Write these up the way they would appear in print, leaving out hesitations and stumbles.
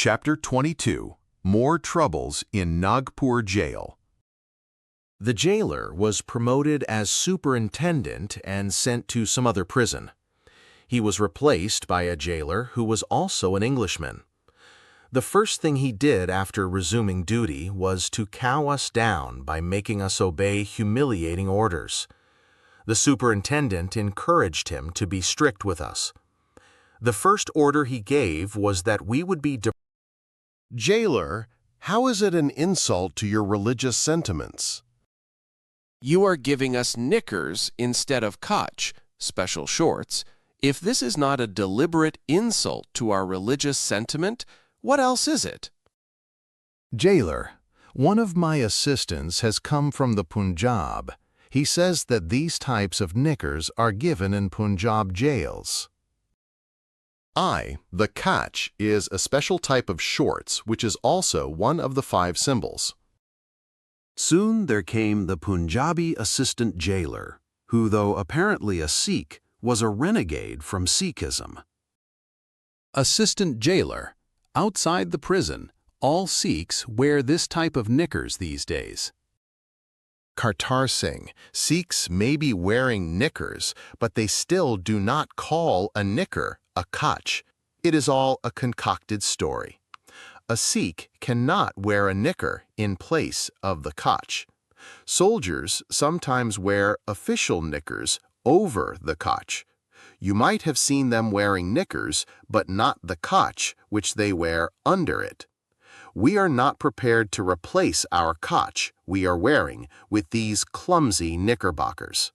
Chapter 22. More Troubles in Nagpur Jail. The jailer was promoted as superintendent and sent to some other prison. He was replaced by a jailer who was also an Englishman. The first thing he did after resuming duty was to cow us down by making us obey humiliating orders. The superintendent encouraged him to be strict with us. The first order he gave was that we would be Jailer, how is it an insult to your religious sentiments? You are giving us knickers instead of kach, special shorts. If this is not a deliberate insult to our religious sentiment, what else is it? Jailer, one of my assistants has come from the Punjab. He says that these types of knickers are given in Punjab jails. The kach is a special type of shorts which is also one of the 5 symbols. Soon there came the Punjabi assistant jailer, who, though apparently a Sikh, was a renegade from Sikhism. Assistant jailer. Outside the prison, all Sikhs wear this type of knickers these days. Kartar Singh, Sikhs may be wearing knickers, but they still do not call a knicker a kach. It is all a concocted story. A Sikh cannot wear a knicker in place of the kach. Soldiers sometimes wear official knickers over the kach. You might have seen them wearing knickers, but not the kach which they wear under it. We are not prepared to replace our kach we are wearing with these clumsy knickerbockers.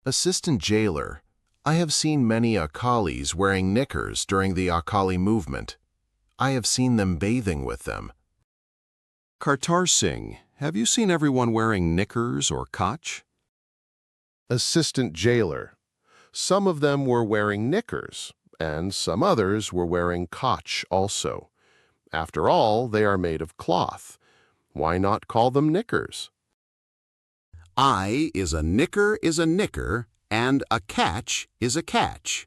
Assistant jailer, I have seen many Akalis wearing knickers during the Akali movement. I have seen them bathing with them. Kartar Singh, have you seen everyone wearing knickers or kach? Assistant jailer, some of them were wearing knickers, and some others were wearing kach also. After all, they are made of cloth. Why not call them knickers? Is a knicker, and a catch is a catch.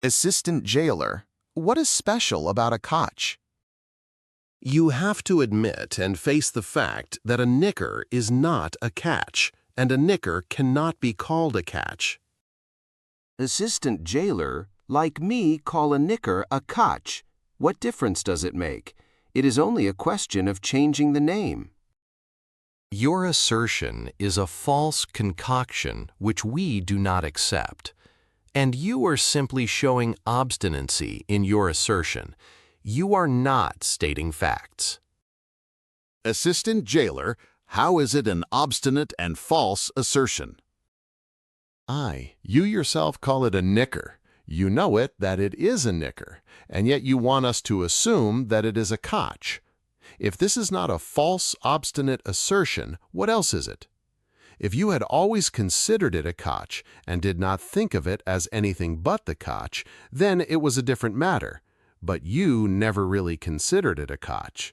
Assistant jailer, what is special about a kach? You have to admit and face the fact that a knicker is not a catch, and a knicker cannot be called a catch. Assistant jailer, like me, call a knicker a kach. What difference does it make? It is only a question of changing the name. Your assertion is a false concoction which we do not accept. And you are simply showing obstinacy in your assertion. You are not stating facts. Assistant jailer, how is it an obstinate and false assertion? You yourself call it a knicker. You know it that it is a knicker, and yet you want us to assume that it is a kach. If this is not a false, obstinate assertion, what else is it? If you had always considered it a kach and did not think of it as anything but the kach, then it was a different matter. But you never really considered it a kach.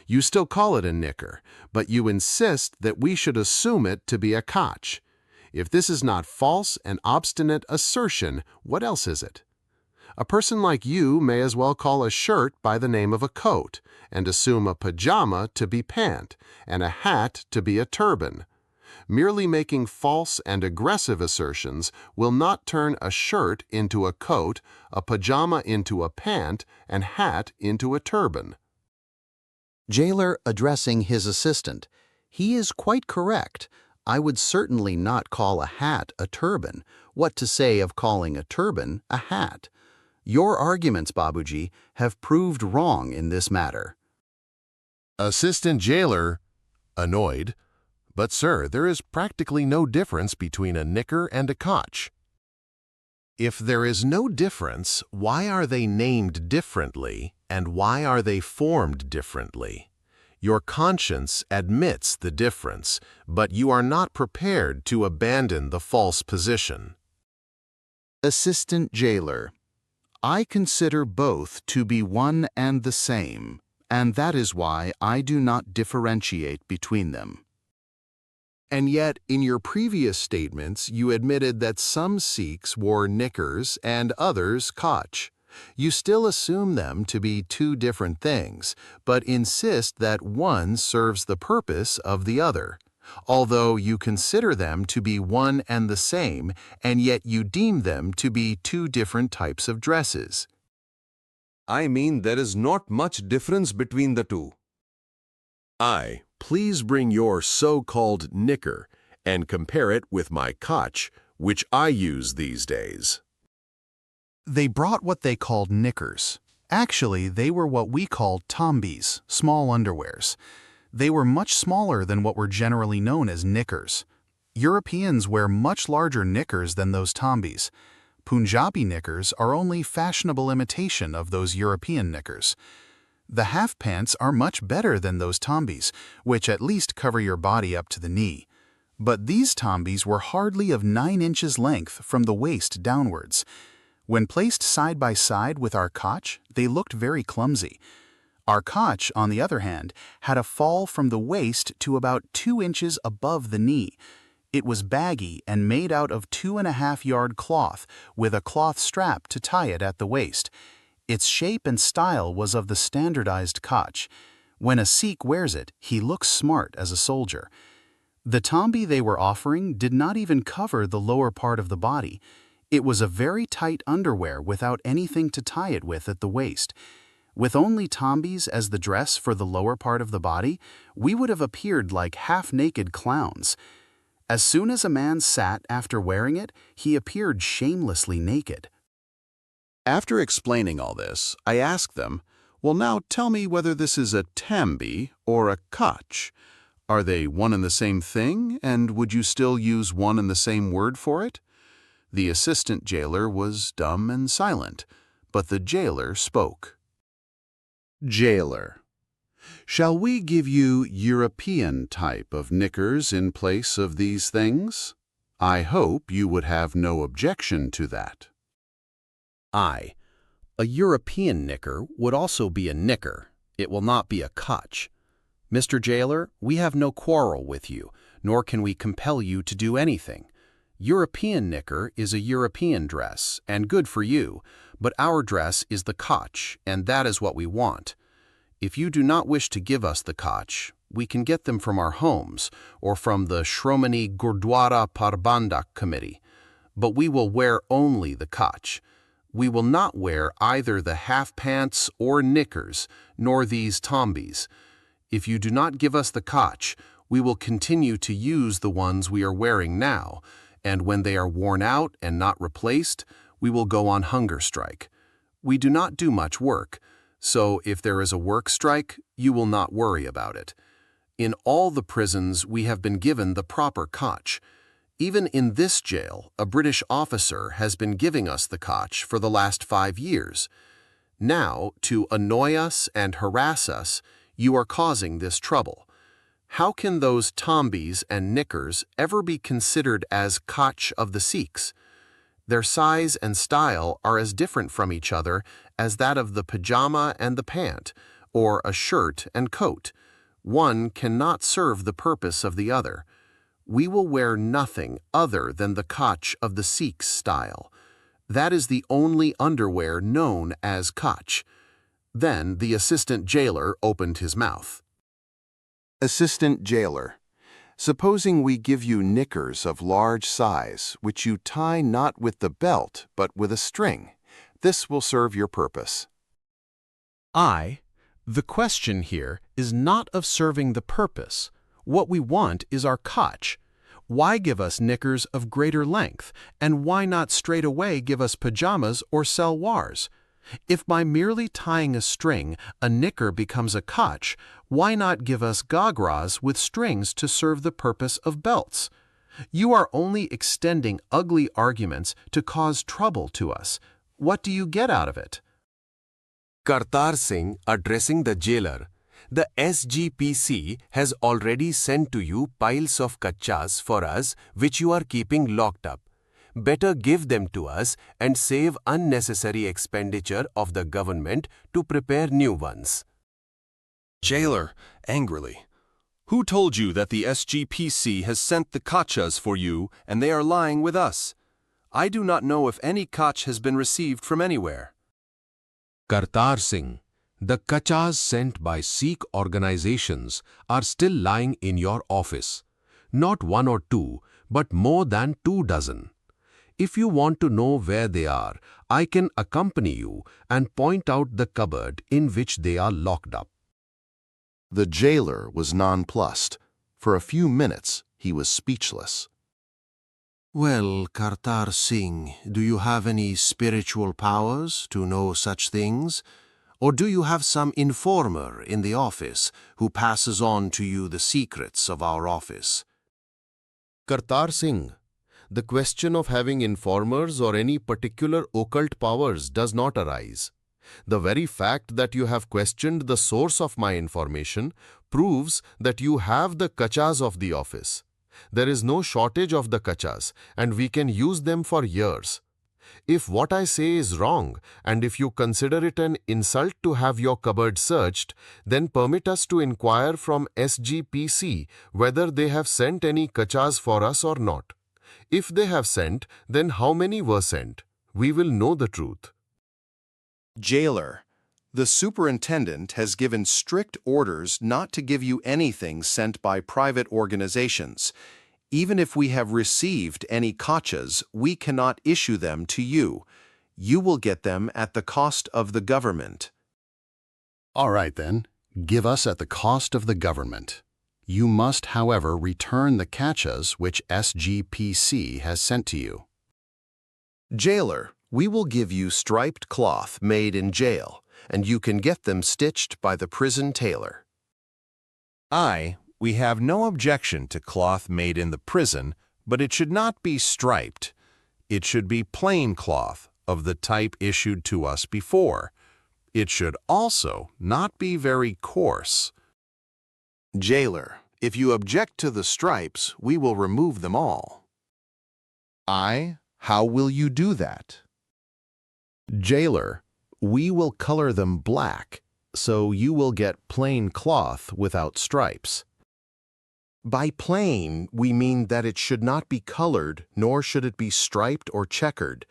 You still call it a knicker, but you insist that we should assume it to be a kach. If this is not false and obstinate assertion, what else is it? A person like you may as well call a shirt by the name of a coat, and assume a pajama to be pant, and a hat to be a turban. Merely making false and aggressive assertions will not turn a shirt into a coat, a pajama into a pant, and hat into a turban. Jailer addressing his assistant, he is quite correct. I would certainly not call a hat a turban. What to say of calling a turban a hat? Your arguments, Babuji, have proved wrong in this matter. Assistant jailer, annoyed, but sir, there is practically no difference between a knicker and a kach. If there is no difference, why are they named differently, and why are they formed differently? Your conscience admits the difference, but you are not prepared to abandon the false position. Assistant jailer, I consider both to be one and the same, and that is why I do not differentiate between them. And yet, in your previous statements, you admitted that some Sikhs wore knickers and others kach. You still assume them to be two different things, but insist that one serves the purpose of the other, although you consider them to be one and the same, and yet you deem them to be two different types of dresses. I mean, there is not much difference between the two. Please bring your so-called knicker and compare it with my kach, which I use these days. They brought what they called knickers. Actually, they were what we called tombis, small underwears. They were much smaller than what were generally known as knickers. Europeans wear much larger knickers than those tombis. Punjabi knickers are only fashionable imitation of those European knickers. The half pants are much better than those tombis, which at least cover your body up to the knee. But these tombis were hardly of 9 inches length from the waist downwards. When placed side by side with our kach, they looked very clumsy. Our kach, on the other hand, had a fall from the waist to about 2 inches above the knee. It was baggy and made out of 2.5-yard cloth with a cloth strap to tie it at the waist. Its shape and style was of the standardized kach. When a Sikh wears it, he looks smart as a soldier. The tombi they were offering did not even cover the lower part of the body. It was a very tight underwear without anything to tie it with at the waist. With only tombis as the dress for the lower part of the body, we would have appeared like half-naked clowns. As soon as a man sat after wearing it, he appeared shamelessly naked. After explaining all this, I asked them, well, now tell me whether this is a tambi or a kach. Are they one and the same thing, and would you still use one and the same word for it? The assistant jailer was dumb and silent, but the jailer spoke. Jailer, shall we give you European type of knickers in place of these things? I hope you would have no objection to that. A European knicker would also be a knicker. It will not be a kach. Mr. Jailer, we have no quarrel with you, nor can we compel you to do anything. European knicker is a European dress, and good for you, but our dress is the kach, and that is what we want. If you do not wish to give us the kach, we can get them from our homes, or from the Shromani Gurdwara Parbandak Committee. But we will wear only the kach. We will not wear either the half pants or knickers, nor these tombis. If you do not give us the kach, we will continue to use the ones we are wearing now, and when they are worn out and not replaced, we will go on hunger strike. We do not do much work, so if there is a work strike, you will not worry about it. In all the prisons, we have been given the proper kach. Even in this jail, a British officer has been giving us the kach for the last 5 years. Now, to annoy us and harass us, you are causing this trouble. How can those tombis and knickers ever be considered as kach of the Sikhs? Their size and style are as different from each other as that of the pajama and the pant, or a shirt and coat. One cannot serve the purpose of the other. We will wear nothing other than the kach of the Sikhs style. That is the only underwear known as kach. Then the assistant jailer opened his mouth. Assistant jailer, supposing we give you knickers of large size, which you tie not with the belt, but with a string. This will serve your purpose. The question here is not of serving the purpose. What we want is our kach. Why give us knickers of greater length, and why not straight away give us pajamas or salwars? If by merely tying a string, a knicker becomes a kach, why not give us gagras with strings to serve the purpose of belts? You are only extending ugly arguments to cause trouble to us. What do you get out of it? Kartar Singh addressing the jailer. The SGPC has already sent to you piles of kachas for us which you are keeping locked up. Better give them to us and save unnecessary expenditure of the government to prepare new ones. Jailer, angrily, who told you that the SGPC has sent the kachas for you and they are lying with us? I do not know if any kach has been received from anywhere. Kartar Singh, the kachas sent by Sikh organizations are still lying in your office. Not one or two, but more than 24. If you want to know where they are, I can accompany you and point out the cupboard in which they are locked up. The jailer was nonplussed. For a few minutes, he was speechless. Well, Kartar Singh, do you have any spiritual powers to know such things? Or do you have some informer in the office who passes on to you the secrets of our office? Kartar Singh, the question of having informers or any particular occult powers does not arise. The very fact that you have questioned the source of my information proves that you have the kachas of the office. There is no shortage of the kachas, and we can use them for years. If what I say is wrong, and if you consider it an insult to have your cupboard searched, then permit us to inquire from SGPC whether they have sent any kachas for us or not. If they have sent, then how many were sent? We will know the truth. Jailer, the superintendent has given strict orders not to give you anything sent by private organizations. Even if we have received any kachas, we cannot issue them to you. You will get them at the cost of the government. All right, then. Give us at the cost of the government. You must, however, return the kachas which SGPC has sent to you. Jailer, we will give you striped cloth made in jail, and you can get them stitched by the prison tailor. We have no objection to cloth made in the prison, but it should not be striped. It should be plain cloth, of the type issued to us before. It should also not be very coarse. Jailer, if you object to the stripes, we will remove them all. How will you do that? Jailer, we will color them black, so you will get plain cloth without stripes. By plain, we mean that it should not be colored, nor should it be striped or checkered.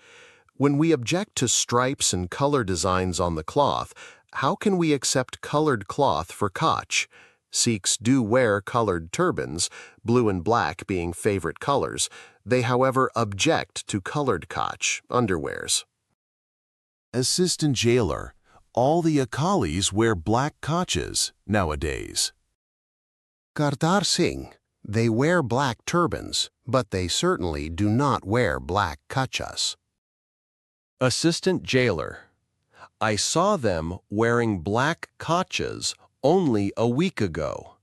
When we object to stripes and color designs on the cloth, how can we accept colored cloth for kach? Sikhs do wear colored turbans, blue and black being favorite colors. They, however, object to colored kach, underwears. Assistant Jailer, all the Akalis wear black kachas nowadays. Kartar Singh, they wear black turbans, but they certainly do not wear black kachas. Assistant Jailer, I saw them wearing black kachas only a week ago.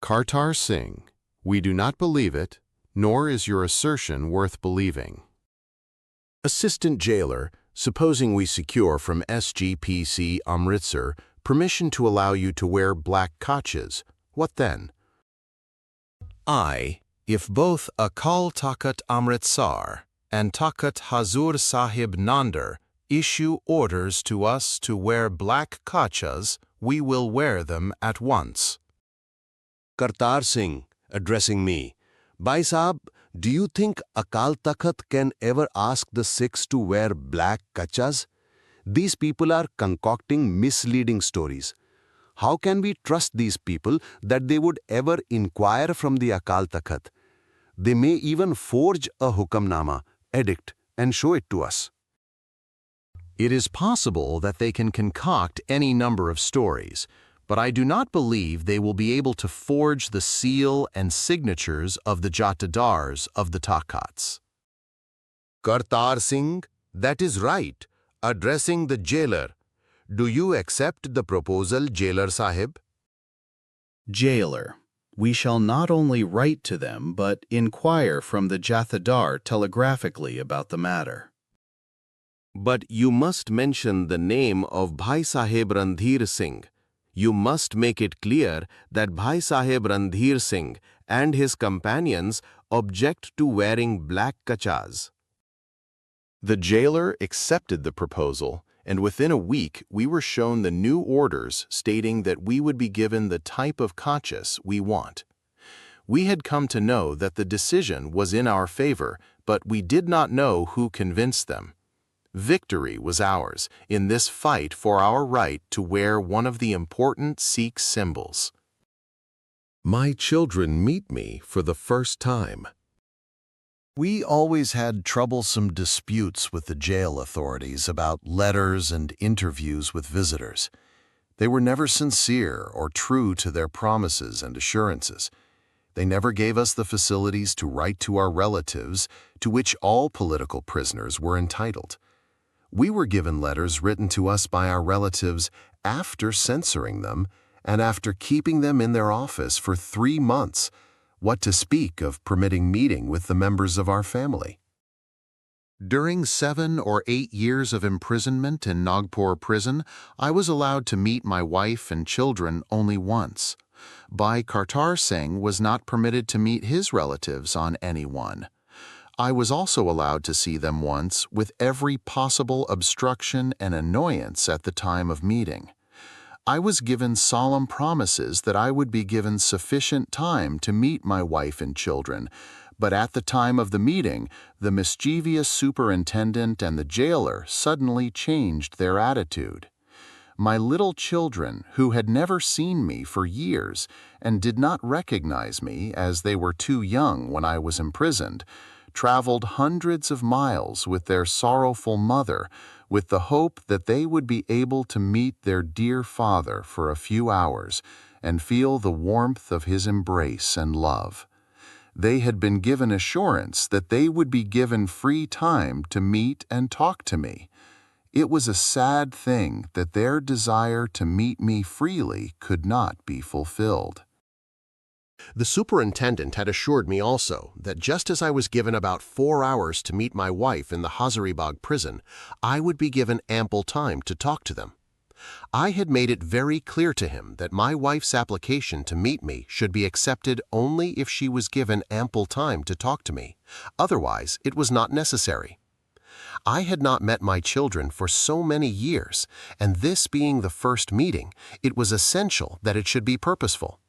Kartar Singh, we do not believe it, nor is your assertion worth believing. Assistant Jailer, supposing we secure from SGPC Amritsar permission to allow you to wear black kachas, what then? If both Akal Takat Amritsar and Takat Hazur Sahib Nandar issue orders to us to wear black kachas, we will wear them at once. Kartar Singh, addressing me, Bhai Sahab, do you think Akal Takht can ever ask the Sikhs to wear black kachas? These people are concocting misleading stories. How can we trust these people that they would ever inquire from the Akal Takht? They may even forge a hukamnama, edict, and show it to us. It is possible that they can concoct any number of stories, but I do not believe they will be able to forge the seal and signatures of the Jatadars of the Takhats. Kartar Singh, that is right. Addressing the jailer, do you accept the proposal, Jailer Sahib? Jailer, we shall not only write to them, but inquire from the Jathadar telegraphically about the matter. But you must mention the name of Bhai Sahib Randhir Singh. You must make it clear that Bhai Sahib Randhir Singh and his companions object to wearing black kachas. The jailer accepted the proposal, and within a week we were shown the new orders stating that we would be given the type of kachas we want. We had come to know that the decision was in our favor, but we did not know who convinced them. Victory was ours in this fight for our right to wear one of the important Sikh symbols. My children meet me for the first time. We always had troublesome disputes with the jail authorities about letters and interviews with visitors. They were never sincere or true to their promises and assurances. They never gave us the facilities to write to our relatives, to which all political prisoners were entitled. We were given letters written to us by our relatives after censoring them and after keeping them in their office for 3 months, what to speak of permitting meeting with the members of our family. During 7 or 8 years of imprisonment in Nagpur prison, I was allowed to meet my wife and children only once. Bhai Kartar Singh was not permitted to meet his relatives on any one. I was also allowed to see them once with every possible obstruction and annoyance at the time of meeting. I was given solemn promises that I would be given sufficient time to meet my wife and children, but at the time of the meeting, the mischievous superintendent and the jailer suddenly changed their attitude. My little children, who had never seen me for years and did not recognize me as they were too young when I was imprisoned, traveled hundreds of miles with their sorrowful mother with the hope that they would be able to meet their dear father for a few hours and feel the warmth of his embrace and love. They had been given assurance that they would be given free time to meet and talk to me. It was a sad thing that their desire to meet me freely could not be fulfilled. The superintendent had assured me also that just as I was given about 4 hours to meet my wife in the Hazaribagh prison, I would be given ample time to talk to them. I had made it very clear to him that my wife's application to meet me should be accepted only if she was given ample time to talk to me. Otherwise, it was not necessary. I had not met my children for so many years, and this being the first meeting, it was essential that it should be purposeful.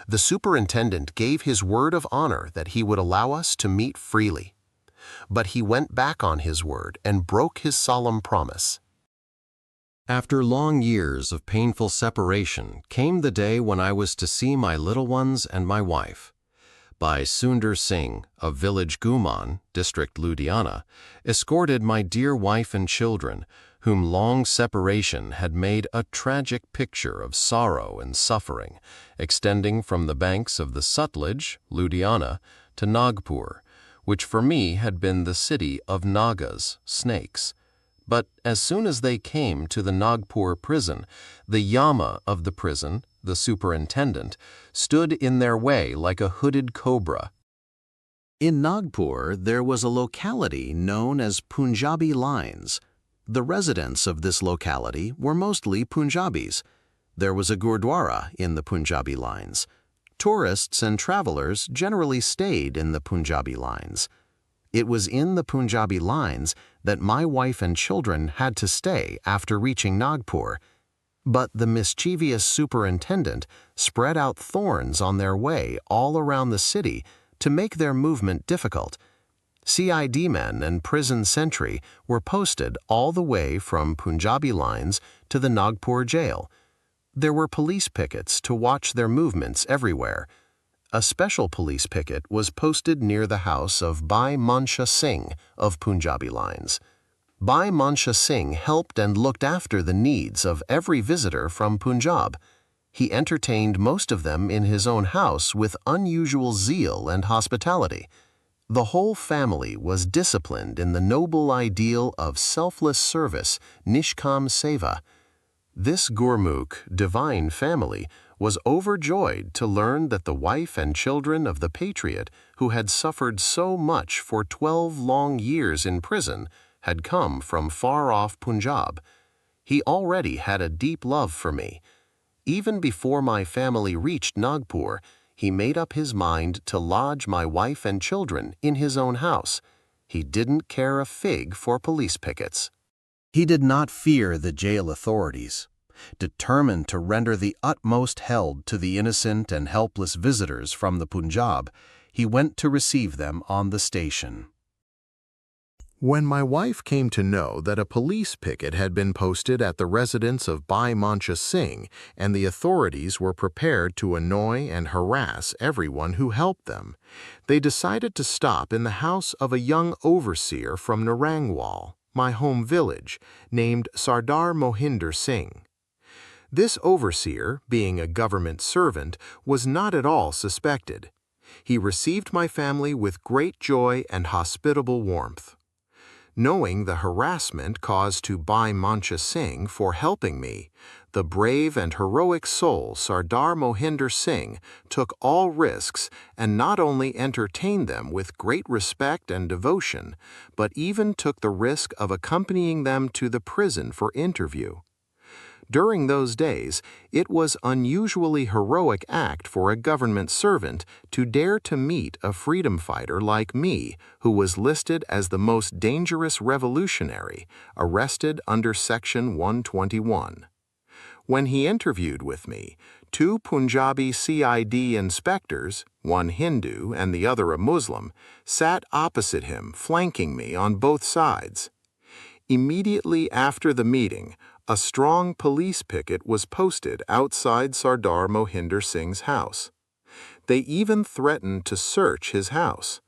The superintendent gave his word of honor that he would allow us to meet freely. But he went back on his word and broke his solemn promise. After long years of painful separation came the day when I was to see my little ones and my wife. Bhai Sundar Singh of village Guman, district Ludhiana, escorted my dear wife and children, whom long separation had made a tragic picture of sorrow and suffering, extending from the banks of the Sutlej, Ludhiana, to Nagpur, which for me had been the city of Nagas, snakes. But as soon as they came to the Nagpur prison, the Yama of the prison, the superintendent, stood in their way like a hooded cobra. In Nagpur, there was a locality known as Punjabi Lines. The residents of this locality were mostly Punjabis. There was a Gurdwara in the Punjabi Lines. Tourists and travelers generally stayed in the Punjabi Lines. It was in the Punjabi Lines that my wife and children had to stay after reaching Nagpur. But the mischievous superintendent spread out thorns on their way all around the city to make their movement difficult. CID men and prison sentry were posted all the way from Punjabi Lines to the Nagpur jail. There were police pickets to watch their movements everywhere. A special police picket was posted near the house of Bhai Mansha Singh of Punjabi Lines. Bhai Mansha Singh helped and looked after the needs of every visitor from Punjab. He entertained most of them in his own house with unusual zeal and hospitality. The whole family was disciplined in the noble ideal of selfless service, Nishkam Seva. This Gurmukh, divine family, was overjoyed to learn that the wife and children of the patriot who had suffered so much for 12 long years in prison had come from far-off Punjab. He already had a deep love for me. Even before my family reached Nagpur, he made up his mind to lodge my wife and children in his own house. He didn't care a fig for police pickets. He did not fear the jail authorities. Determined to render the utmost help to the innocent and helpless visitors from the Punjab, he went to receive them on the station. When my wife came to know that a police picket had been posted at the residence of Bhai Mancha Singh and the authorities were prepared to annoy and harass everyone who helped them, they decided to stop in the house of a young overseer from Narangwal, my home village, named Sardar Mohinder Singh. This overseer, being a government servant, was not at all suspected. He received my family with great joy and hospitable warmth. Knowing the harassment caused to Bhai Mancha Singh for helping me, the brave and heroic soul Sardar Mohinder Singh took all risks and not only entertained them with great respect and devotion, but even took the risk of accompanying them to the prison for interview. During those days, it was unusually heroic act for a government servant to dare to meet a freedom fighter like me, who was listed as the most dangerous revolutionary, arrested under Section 121. When he interviewed with me, 2 Punjabi CID inspectors, one Hindu and the other a Muslim, sat opposite him, flanking me on both sides. Immediately after the meeting, a strong police picket was posted outside Sardar Mohinder Singh's house. They even threatened to search his house.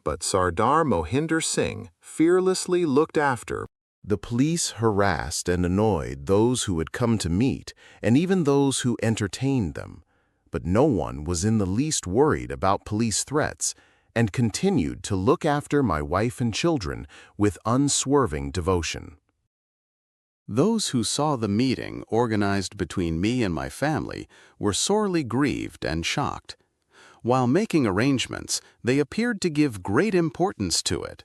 But Sardar Mohinder Singh fearlessly looked after. The police harassed and annoyed those who had come to meet and even those who entertained them, but no one was in the least worried about police threats and continued to look after my wife and children with unswerving devotion. Those who saw the meeting organized between me and my family were sorely grieved and shocked. While making arrangements, they appeared to give great importance to it.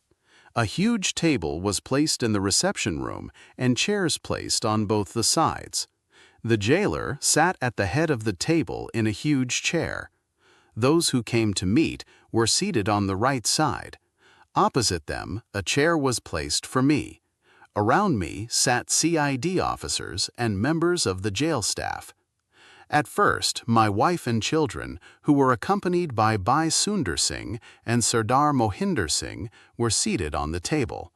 A huge table was placed in the reception room and chairs placed on both the sides. The jailer sat at the head of the table in a huge chair. Those who came to meet were seated on the right side. Opposite them, a chair was placed for me. Around me sat CID officers and members of the jail staff. At first, my wife and children, who were accompanied by Bhai Sundar Singh and Sardar Mohinder Singh, were seated on the table.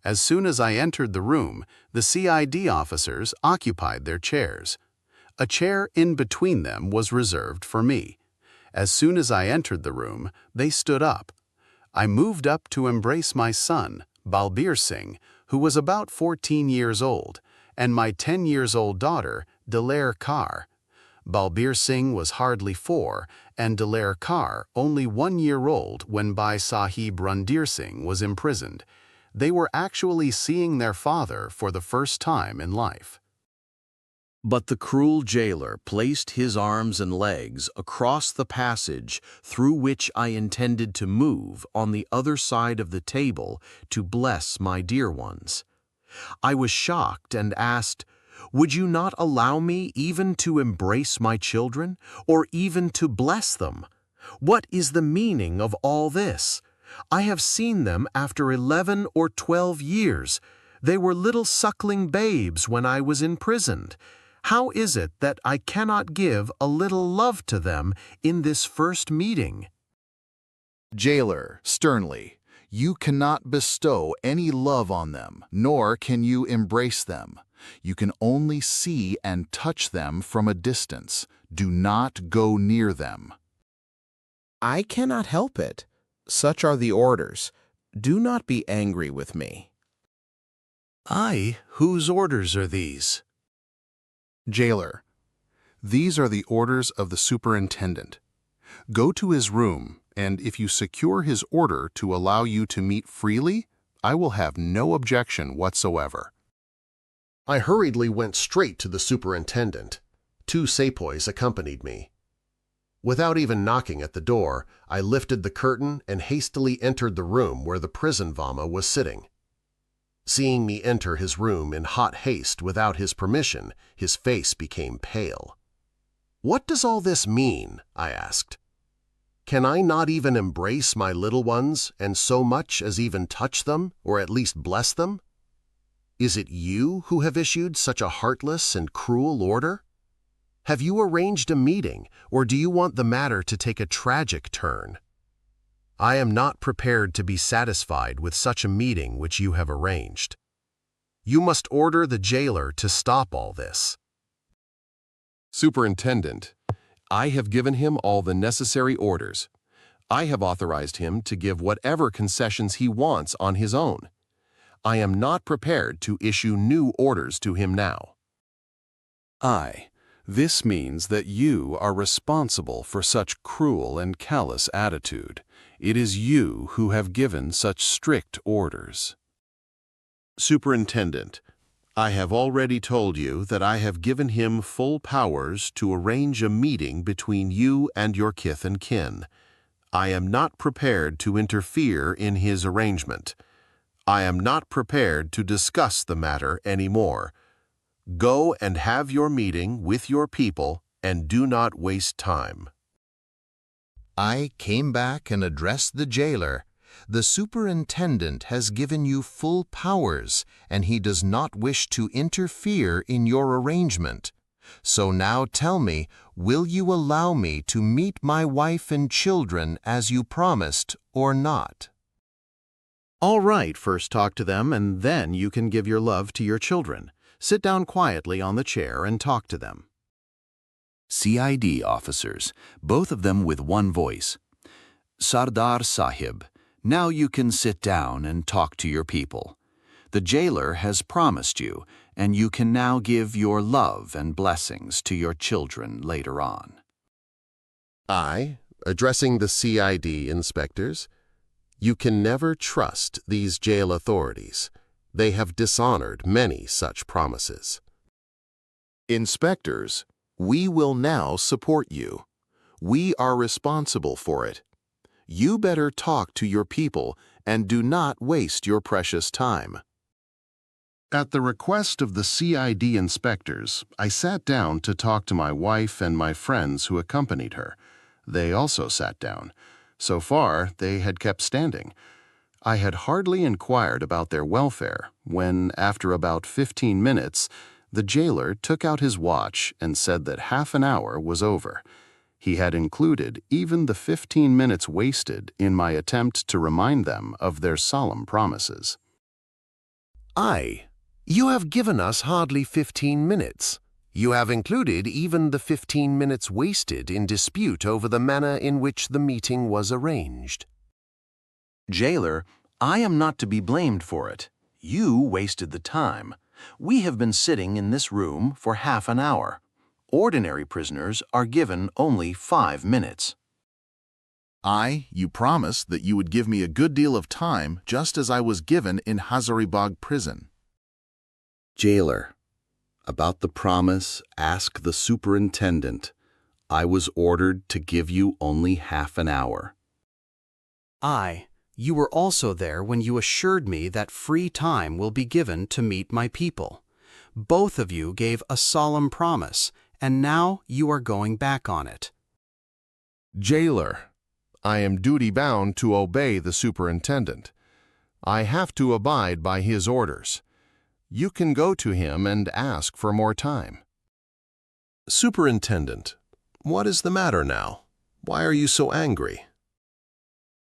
As soon as I entered the room, the CID officers occupied their chairs. A chair in between them was reserved for me. As soon as I entered the room, they stood up. I moved up to embrace my son, Balbir Singh, who was about 14 years old, and my 10-years-old daughter, Daler Kaur. Balbir Singh was hardly 4, and Daler Kaur only 1 year old when Bhai Sahib Randir Singh was imprisoned. They were actually seeing their father for the first time in life. But the cruel jailer placed his arms and legs across the passage through which I intended to move on the other side of the table to bless my dear ones. I was shocked and asked, "Would you not allow me even to embrace my children, or even to bless them? What is the meaning of all this? I have seen them after 11 or 12 years. They were little suckling babes when I was imprisoned. How is it that I cannot give a little love to them in this first meeting?" Jailer, sternly, you cannot bestow any love on them, nor can you embrace them. You can only see and touch them from a distance. Do not go near them. I cannot help it. Such are the orders. Do not be angry with me. Whose orders are these? Jailer, these are the orders of the superintendent. Go to his room, and if you secure his order to allow you to meet freely, I will have no objection whatsoever. I hurriedly went straight to the superintendent. 2 sepoys accompanied me. Without even knocking at the door, I lifted the curtain and hastily entered the room where the prison Vama was sitting. Seeing me enter his room in hot haste without his permission, his face became pale. "What does all this mean?" I asked. "Can I not even embrace my little ones and so much as even touch them, or at least bless them? Is it you who have issued such a heartless and cruel order? Have you arranged a meeting, or do you want the matter to take a tragic turn?" I am not prepared to be satisfied with such a meeting which you have arranged. You must order the jailer to stop all this. Superintendent, I have given him all the necessary orders. I have authorized him to give whatever concessions he wants on his own. I am not prepared to issue new orders to him now. This means that you are responsible for such cruel and callous attitude. It is you who have given such strict orders. Superintendent, I have already told you that I have given him full powers to arrange a meeting between you and your kith and kin. I am not prepared to interfere in his arrangement. I am not prepared to discuss the matter anymore. Go and have your meeting with your people and do not waste time. I came back and addressed the jailer. The superintendent has given you full powers, and he does not wish to interfere in your arrangement. So now tell me, will you allow me to meet my wife and children as you promised or not? All right, first talk to them, and then you can give your love to your children. Sit down quietly on the chair and talk to them. CID officers, both of them with one voice. Sardar Sahib, now you can sit down and talk to your people. The jailer has promised you, and you can now give your love and blessings to your children later on. I, addressing the CID inspectors, you can never trust these jail authorities. They have dishonored many such promises. Inspectors, we will now support you. We are responsible for it. You better talk to your people and do not waste your precious time. At the request of the CID inspectors, I sat down to talk to my wife and my friends who accompanied her. They also sat down. So far, they had kept standing. I had hardly inquired about their welfare when, after about 15 minutes, the jailer took out his watch and said that half an hour was over. He had included even the 15 minutes wasted in my attempt to remind them of their solemn promises. You have given us hardly 15 minutes. You have included even the 15 minutes wasted in dispute over the manner in which the meeting was arranged. Jailer, I am not to be blamed for it. You wasted the time. We have been sitting in this room for half an hour. Ordinary prisoners are given only 5 minutes. You promised that you would give me a good deal of time, just as I was given in Hazaribagh prison. Jailer, about the promise, ask the superintendent. I was ordered to give you only half an hour. You were also there when you assured me that free time will be given to meet my people. Both of you gave a solemn promise, and now you are going back on it. Jailer, I am duty-bound to obey the superintendent. I have to abide by his orders. You can go to him and ask for more time. Superintendent, what is the matter now? Why are you so angry?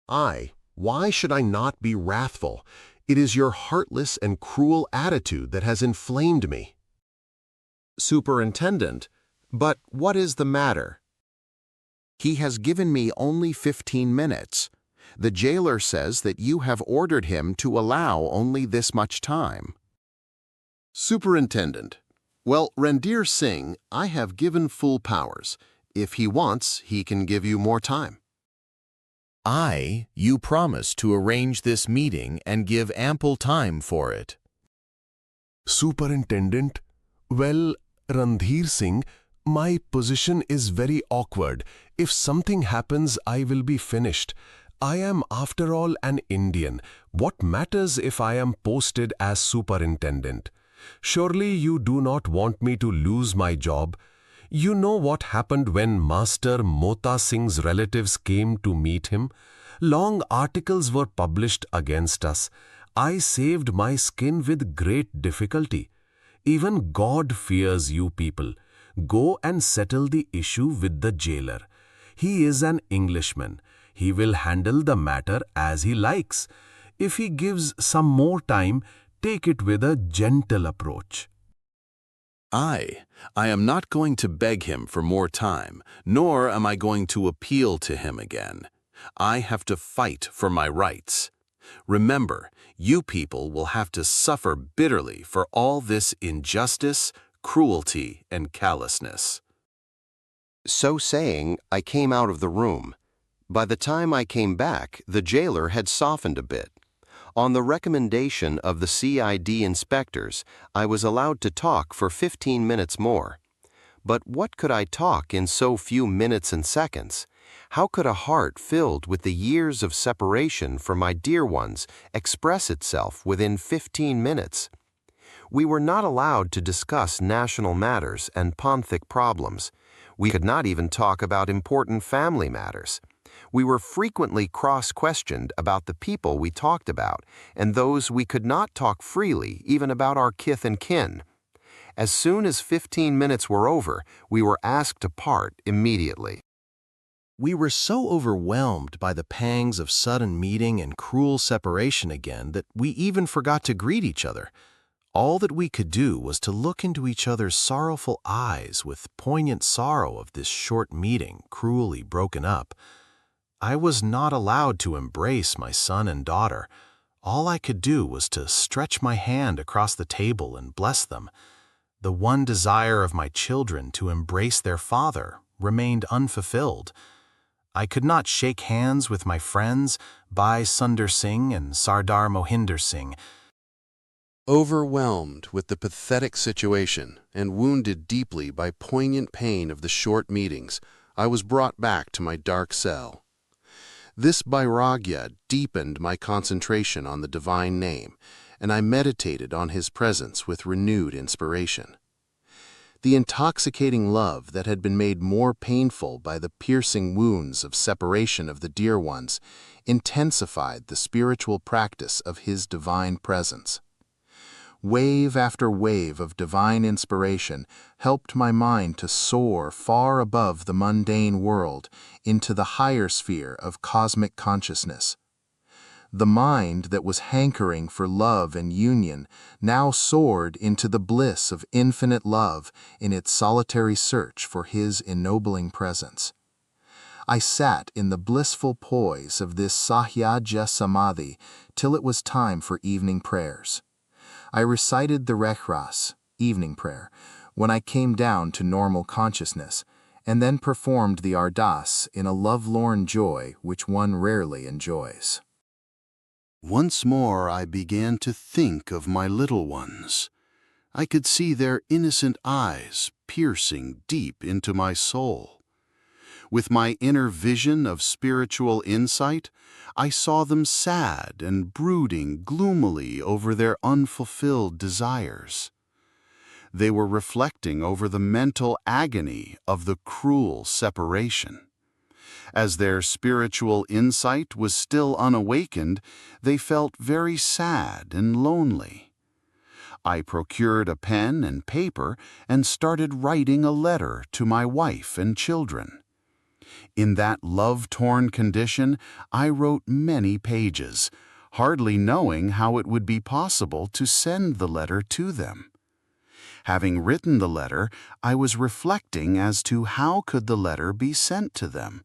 Why should I not be wrathful? It is your heartless and cruel attitude that has inflamed me. Superintendent, but what is the matter? He has given me only 15 minutes. The jailer says that you have ordered him to allow only this much time. Superintendent, well, Randir Singh, I have given full powers. If he wants, he can give you more time. You promised to arrange this meeting and give ample time for it. Superintendent, well, Randir Singh, my position is very awkward. If something happens, I will be finished. I am, after all, an Indian. What matters if I am posted as superintendent? Surely you do not want me to lose my job. You know what happened when Master Mota Singh's relatives came to meet him? Long articles were published against us. I saved my skin with great difficulty. Even God fears you people. Go and settle the issue with the jailer. He is an Englishman. He will handle the matter as he likes. If he gives some more time, take it with a gentle approach. I am not going to beg him for more time, nor am I going to appeal to him again. I have to fight for my rights. Remember, you people will have to suffer bitterly for all this injustice, cruelty, and callousness. So saying, I came out of the room. By the time I came back, the jailer had softened a bit. On the recommendation of the CID inspectors, I was allowed to talk for 15 minutes more. But what could I talk in so few minutes and seconds? How could a heart filled with the years of separation from my dear ones express itself within 15 minutes? We were not allowed to discuss national matters and Ponthic problems. We could not even talk about important family matters. We were frequently cross-questioned about the people we talked about, and those we could not talk freely even about our kith and kin. As soon as 15 minutes were over, we were asked to part immediately. We were so overwhelmed by the pangs of sudden meeting and cruel separation again that we even forgot to greet each other. All that we could do was to look into each other's sorrowful eyes with poignant sorrow of this short meeting cruelly broken up. I was not allowed to embrace my son and daughter. All I could do was to stretch my hand across the table and bless them. The one desire of my children to embrace their father remained unfulfilled. I could not shake hands with my friends, Bhai Sundar Singh and Sardar Mohinder Singh. Overwhelmed with the pathetic situation and wounded deeply by poignant pain of the short meetings, I was brought back to my dark cell. This Vairagya deepened my concentration on the divine name, and I meditated on his presence with renewed inspiration. The intoxicating love that had been made more painful by the piercing wounds of separation of the dear ones intensified the spiritual practice of his divine presence. Wave after wave of divine inspiration helped my mind to soar far above the mundane world into the higher sphere of cosmic consciousness. The mind that was hankering for love and union now soared into the bliss of infinite love in its solitary search for his ennobling presence. I sat in the blissful poise of this Sahyaja Samadhi till it was time for evening prayers. I recited the Rehras, evening prayer, when I came down to normal consciousness, and then performed the Ardas in a lovelorn joy which one rarely enjoys. Once more I began to think of my little ones. I could see their innocent eyes piercing deep into my soul. With my inner vision of spiritual insight, I saw them sad and brooding gloomily over their unfulfilled desires. They were reflecting over the mental agony of the cruel separation. As their spiritual insight was still unawakened, they felt very sad and lonely. I procured a pen and paper and started writing a letter to my wife and children. In that love-torn condition, I wrote many pages, hardly knowing how it would be possible to send the letter to them. Having written the letter, I was reflecting as to how could the letter be sent to them,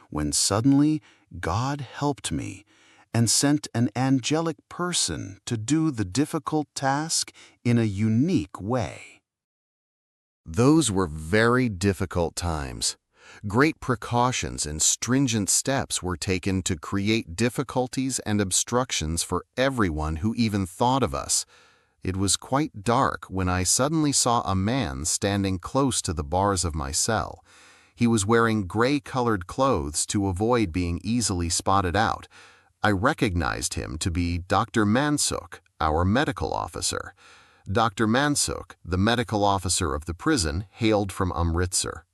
when suddenly God helped me and sent an angelic person to do the difficult task in a unique way. Those were very difficult times. Great precautions and stringent steps were taken to create difficulties and obstructions for everyone who even thought of us. It was quite dark when I suddenly saw a man standing close to the bars of my cell. He was wearing gray-colored clothes to avoid being easily spotted out. I recognized him to be Dr. Mansukh, our medical officer. Dr. Mansukh, the medical officer of the prison, hailed from Amritsar.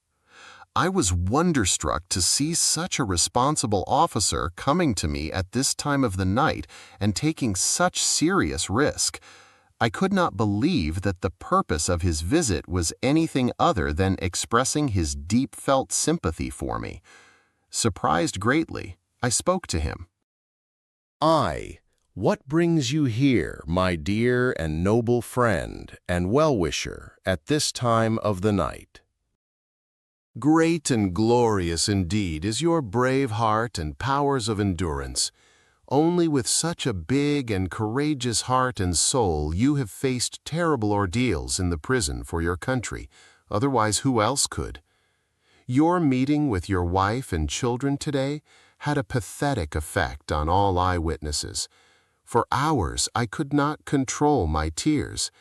I was wonderstruck to see such a responsible officer coming to me at this time of the night and taking such serious risk. I could not believe that the purpose of his visit was anything other than expressing his deep-felt sympathy for me. Surprised greatly, I spoke to him. What brings you here, my dear and noble friend and well-wisher, at this time of the night? Great and glorious indeed is your brave heart and powers of endurance. Only with such a big and courageous heart and soul you have faced terrible ordeals in the prison for your country, otherwise who else could? Your meeting with your wife and children today had a pathetic effect on all eyewitnesses. For hours I could not control my tears.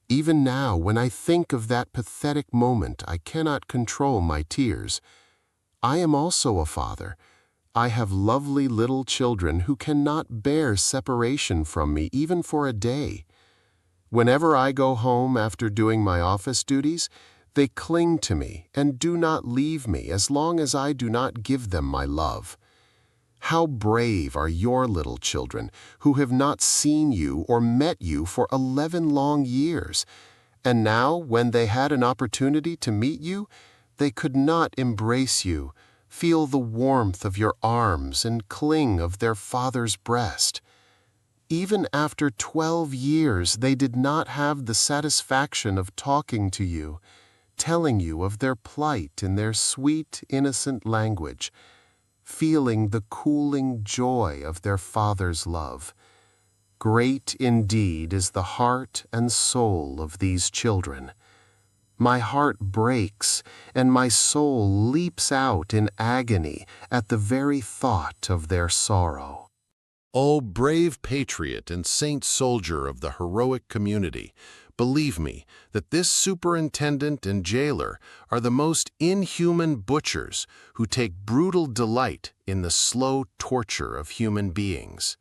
Even now, when I think of that pathetic moment, I cannot control my tears. I am also a father. I have lovely little children who cannot bear separation from me even for a day. Whenever I go home after doing my office duties, they cling to me and do not leave me as long as I do not give them my love. How brave are your little children who have not seen you or met you for 11 long years, and now, when they had an opportunity to meet you, they could not embrace you, feel the warmth of your arms, and cling of their father's breast. Even after 12 years, they did not have the satisfaction of talking to you, telling you of their plight in their sweet, innocent language, feeling the cooling joy of their father's love. Great indeed is the heart and soul of these children. My heart breaks, and my soul leaps out in agony at the very thought of their sorrow. O brave patriot and saint soldier of the heroic community, believe me that this superintendent and jailer are the most inhuman butchers who take brutal delight in the slow torture of human beings.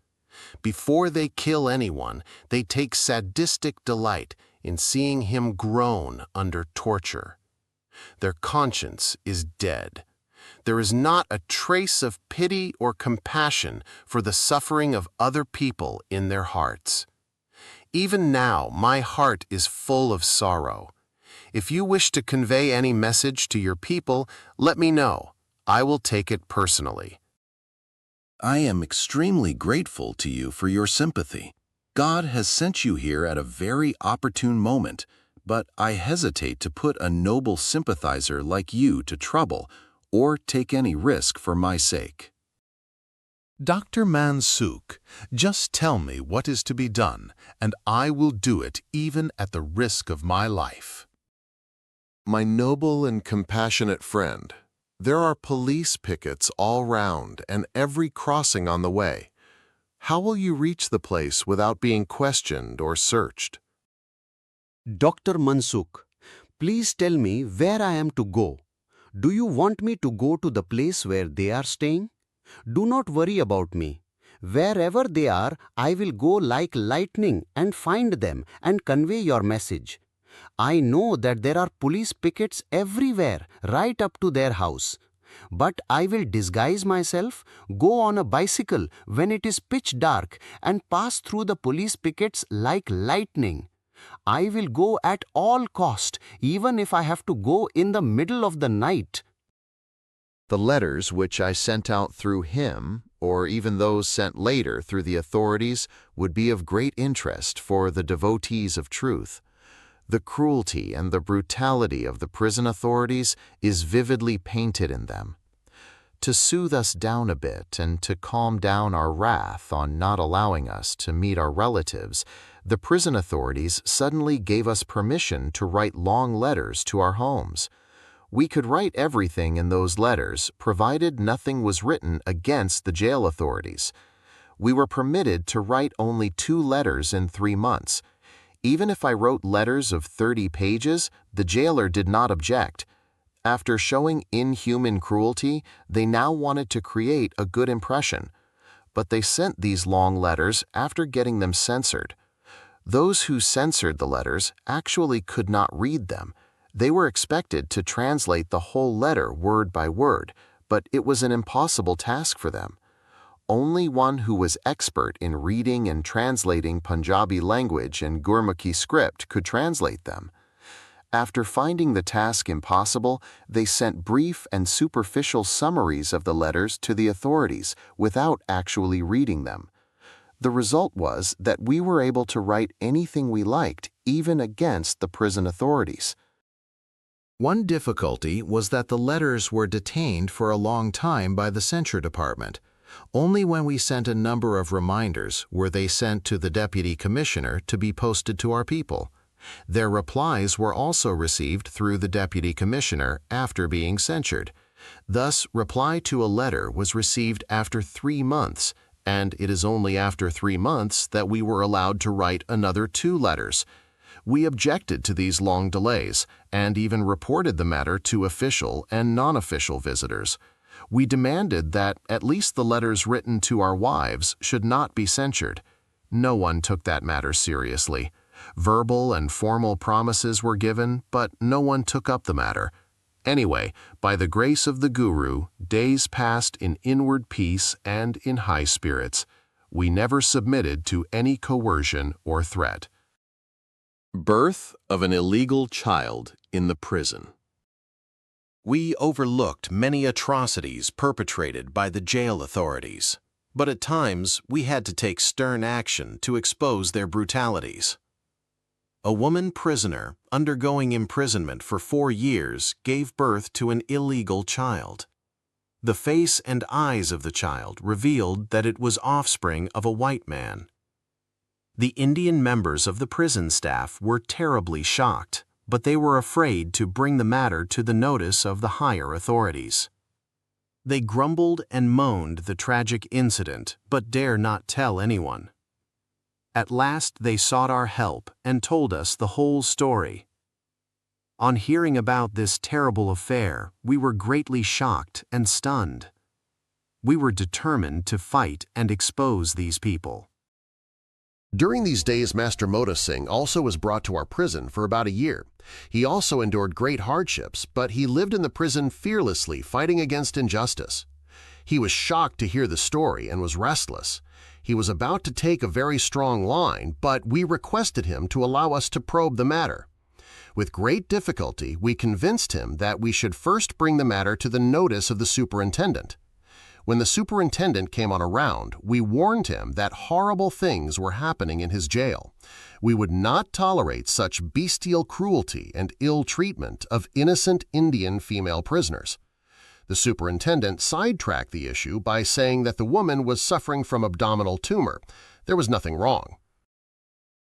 Before they kill anyone, they take sadistic delight in seeing him groan under torture. Their conscience is dead. There is not a trace of pity or compassion for the suffering of other people in their hearts. Even now, my heart is full of sorrow. If you wish to convey any message to your people, let me know. I will take it personally. I am extremely grateful to you for your sympathy. God has sent you here at a very opportune moment, but I hesitate to put a noble sympathizer like you to trouble or take any risk for my sake. Dr. Mansook, just tell me what is to be done, and I will do it even at the risk of my life. My noble and compassionate friend, there are police pickets all round and every crossing on the way. How will you reach the place without being questioned or searched? Dr. Mansook, please tell me where I am to go. Do you want me to go to the place where they are staying? Do not worry about me. Wherever they are, I will go like lightning and find them and convey your message. I know that there are police pickets everywhere, right up to their house. But I will disguise myself, go on a bicycle when it is pitch dark, and pass through the police pickets like lightning. I will go at all cost, even if I have to go in the middle of the night. The letters which I sent out through him, or even those sent later through the authorities, would be of great interest for the devotees of truth. The cruelty and the brutality of the prison authorities is vividly painted in them. To soothe us down a bit and to calm down our wrath on not allowing us to meet our relatives, the prison authorities suddenly gave us permission to write long letters to our homes. We could write everything in those letters, provided nothing was written against the jail authorities. We were permitted to write only 2 letters in 3 months. Even if I wrote letters of 30 pages, the jailer did not object. After showing inhuman cruelty, they now wanted to create a good impression. But they sent these long letters after getting them censored. Those who censored the letters actually could not read them. They were expected to translate the whole letter word by word, but it was an impossible task for them. Only one who was expert in reading and translating Punjabi language and Gurmukhi script could translate them. After finding the task impossible, they sent brief and superficial summaries of the letters to the authorities without actually reading them. The result was that we were able to write anything we liked, even against the prison authorities. One difficulty was that the letters were detained for a long time by the censure department. Only when we sent a number of reminders were they sent to the deputy commissioner to be posted to our people. Their replies were also received through the deputy commissioner after being censured. Thus, reply to a letter was received after 3 months, and it is only after 3 months that we were allowed to write another 2 letters. We objected to these long delays and even reported the matter to official and non-official visitors. We demanded that at least the letters written to our wives should not be censured. No one took that matter seriously. Verbal and formal promises were given, but no one took up the matter. Anyway, by the grace of the Guru, days passed in inward peace and in high spirits. We never submitted to any coercion or threat. Birth of an illegal child in the prison. We overlooked many atrocities perpetrated by the jail authorities, but at times we had to take stern action to expose their brutalities. A woman prisoner undergoing imprisonment for 4 years gave birth to an illegal child. The face and eyes of the child revealed that it was offspring of a white man. The Indian members of the prison staff were terribly shocked, but they were afraid to bring the matter to the notice of the higher authorities. They grumbled and moaned the tragic incident, but dare not tell anyone. At last they sought our help and told us the whole story. On hearing about this terrible affair, we were greatly shocked and stunned. We were determined to fight and expose these people. During these days, Master Mota Singh also was brought to our prison for about a year. He also endured great hardships, but he lived in the prison fearlessly, fighting against injustice. He was shocked to hear the story and was restless. He was about to take a very strong line, but we requested him to allow us to probe the matter. With great difficulty, we convinced him that we should first bring the matter to the notice of the superintendent. When the superintendent came on a round, we warned him that horrible things were happening in his jail. We would not tolerate such bestial cruelty and ill treatment of innocent Indian female prisoners. The superintendent sidetracked the issue by saying that the woman was suffering from abdominal tumor. There was nothing wrong.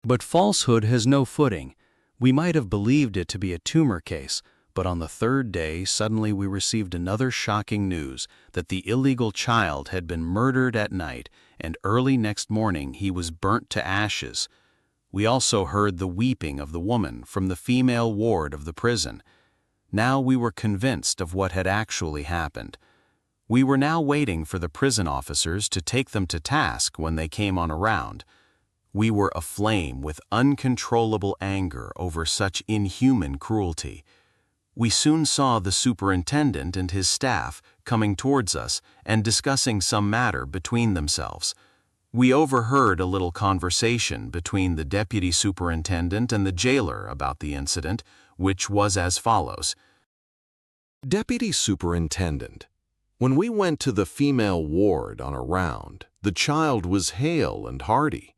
But falsehood has no footing. We might have believed it to be a tumor case, but on the 3rd day suddenly we received another shocking news that the illegal child had been murdered at night, and early next morning he was burnt to ashes. We also heard the weeping of the woman from the female ward of the prison. Now we were convinced of what had actually happened. We were now waiting for the prison officers to take them to task when they came on a round. We were aflame with uncontrollable anger over such inhuman cruelty. We soon saw the superintendent and his staff coming towards us and discussing some matter between themselves. We overheard a little conversation between the deputy superintendent and the jailer about the incident, which was as follows. Deputy Superintendent, when we went to the female ward on a round, the child was hale and hearty.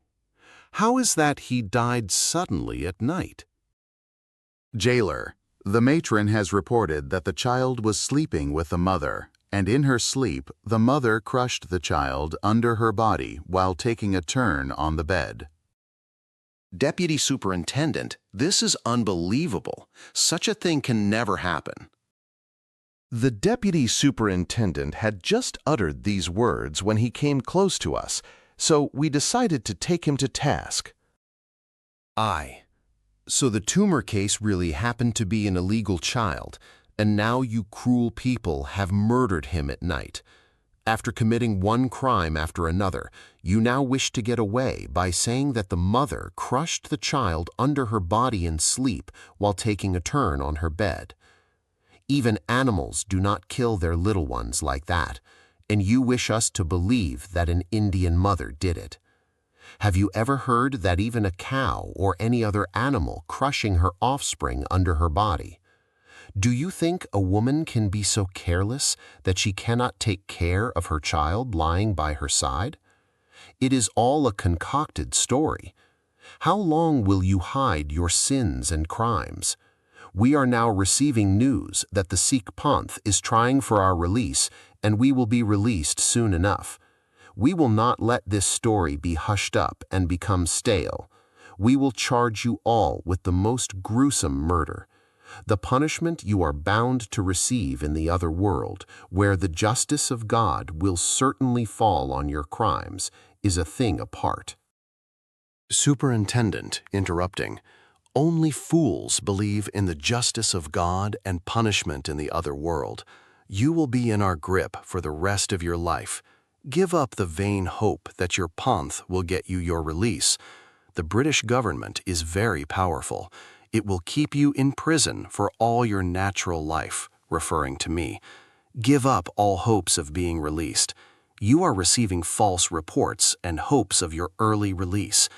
How is that he died suddenly at night? Jailer, the matron has reported that the child was sleeping with the mother, and in her sleep, the mother crushed the child under her body while taking a turn on the bed. Deputy Superintendent, this is unbelievable. Such a thing can never happen. The deputy superintendent had just uttered these words when he came close to us, so we decided to take him to task. So the tumor case really happened to be an illegal child, and now you cruel people have murdered him at night. After committing one crime after another, you now wish to get away by saying that the mother crushed the child under her body in sleep while taking a turn on her bed. Even animals do not kill their little ones like that, and you wish us to believe that an Indian mother did it. Have you ever heard that even a cow or any other animal crushing her offspring under her body? Do you think a woman can be so careless that she cannot take care of her child lying by her side? It is all a concocted story. How long will you hide your sins and crimes? We are now receiving news that the Sikh Panth is trying for our release, and we will be released soon enough. We will not let this story be hushed up and become stale. We will charge you all with the most gruesome murder. The punishment you are bound to receive in the other world, where the justice of God will certainly fall on your crimes, is a thing apart. Superintendent, interrupting, only fools believe in the justice of God and punishment in the other world. You will be in our grip for the rest of your life. Give up the vain hope that your Panth will get you your release. The British government is very powerful. It will keep you in prison for all your natural life, referring to me. Give up all hopes of being released. You are receiving false reports and hopes of your early release.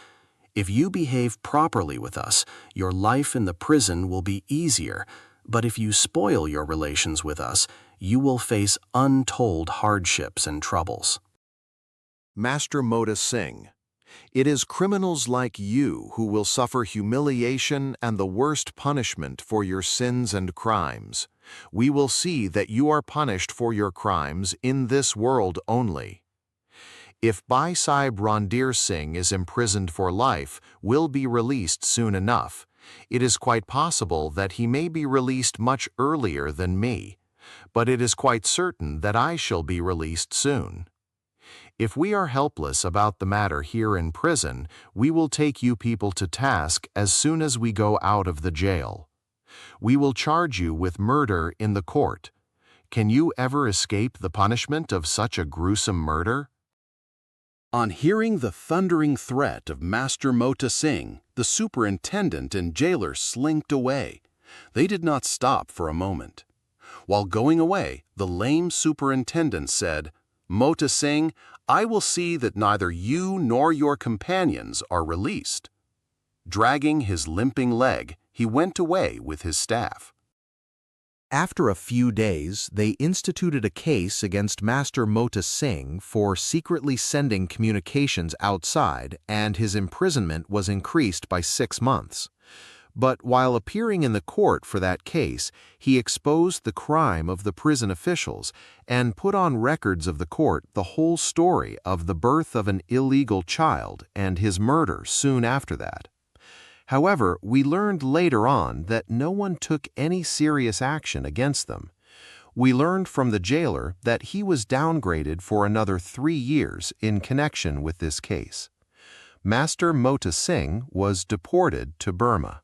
If you behave properly with us, your life in the prison will be easier, but if you spoil your relations with us, you will face untold hardships and troubles. Master Mota Singh, it is criminals like you who will suffer humiliation and the worst punishment for your sins and crimes. We will see that you are punished for your crimes in this world only. If Bhai Sahib Randir Singh is imprisoned for life, will be released soon enough. It is quite possible that he may be released much earlier than me, but it is quite certain that I shall be released soon. If we are helpless about the matter here in prison, we will take you people to task as soon as we go out of the jail. We will charge you with murder in the court. Can you ever escape the punishment of such a gruesome murder? On hearing the thundering threat of Master Mota Singh, the superintendent and jailer slinked away. They did not stop for a moment. While going away, the lame superintendent said, "Mota Singh, I will see that neither you nor your companions are released." Dragging his limping leg, he went away with his staff. After a few days, they instituted a case against Master Mota Singh for secretly sending communications outside, and his imprisonment was increased by 6 months. But while appearing in the court for that case, he exposed the crime of the prison officials and put on records of the court the whole story of the birth of an illegal child and his murder soon after that. However, we learned later on that no one took any serious action against them. We learned from the jailer that he was downgraded for another 3 years in connection with this case. Master Mota Singh was deported to Burma.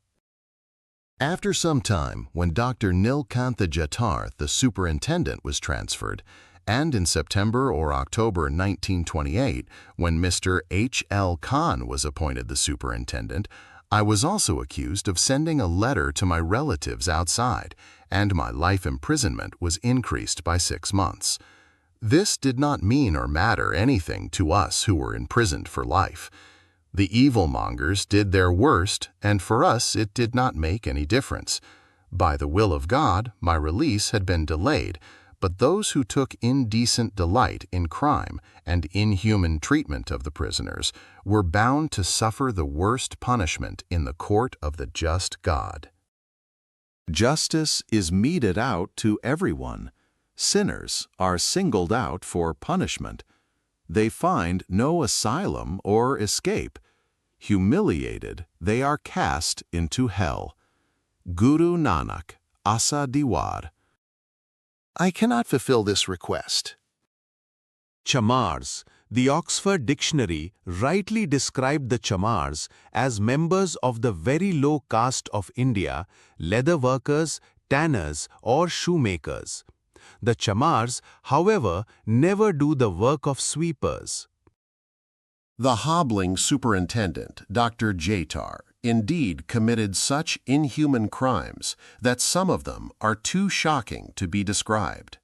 After some time, when Dr. Nilkantha Jatar, the superintendent, was transferred, and in September or October 1928, when Mr. H.L. Khan was appointed the superintendent, I was also accused of sending a letter to my relatives outside, and my life imprisonment was increased by 6 months. This did not mean or matter anything to us who were imprisoned for life. The evilmongers did their worst, and for us it did not make any difference. By the will of God, my release had been delayed, but those who took indecent delight in crime and inhuman treatment of the prisoners were bound to suffer the worst punishment in the court of the just God. Justice is meted out to everyone. Sinners are singled out for punishment. They find no asylum or escape. Humiliated, they are cast into hell. Guru Nanak, Asa Diwar. I cannot fulfill this request. Chamars. The Oxford Dictionary rightly described the Chamars as members of the very low caste of India, leather workers, tanners, or shoemakers. The Chamars, however, never do the work of sweepers. The hobbling superintendent, Dr. Jatar, indeed committed such inhuman crimes that some of them are too shocking to be described.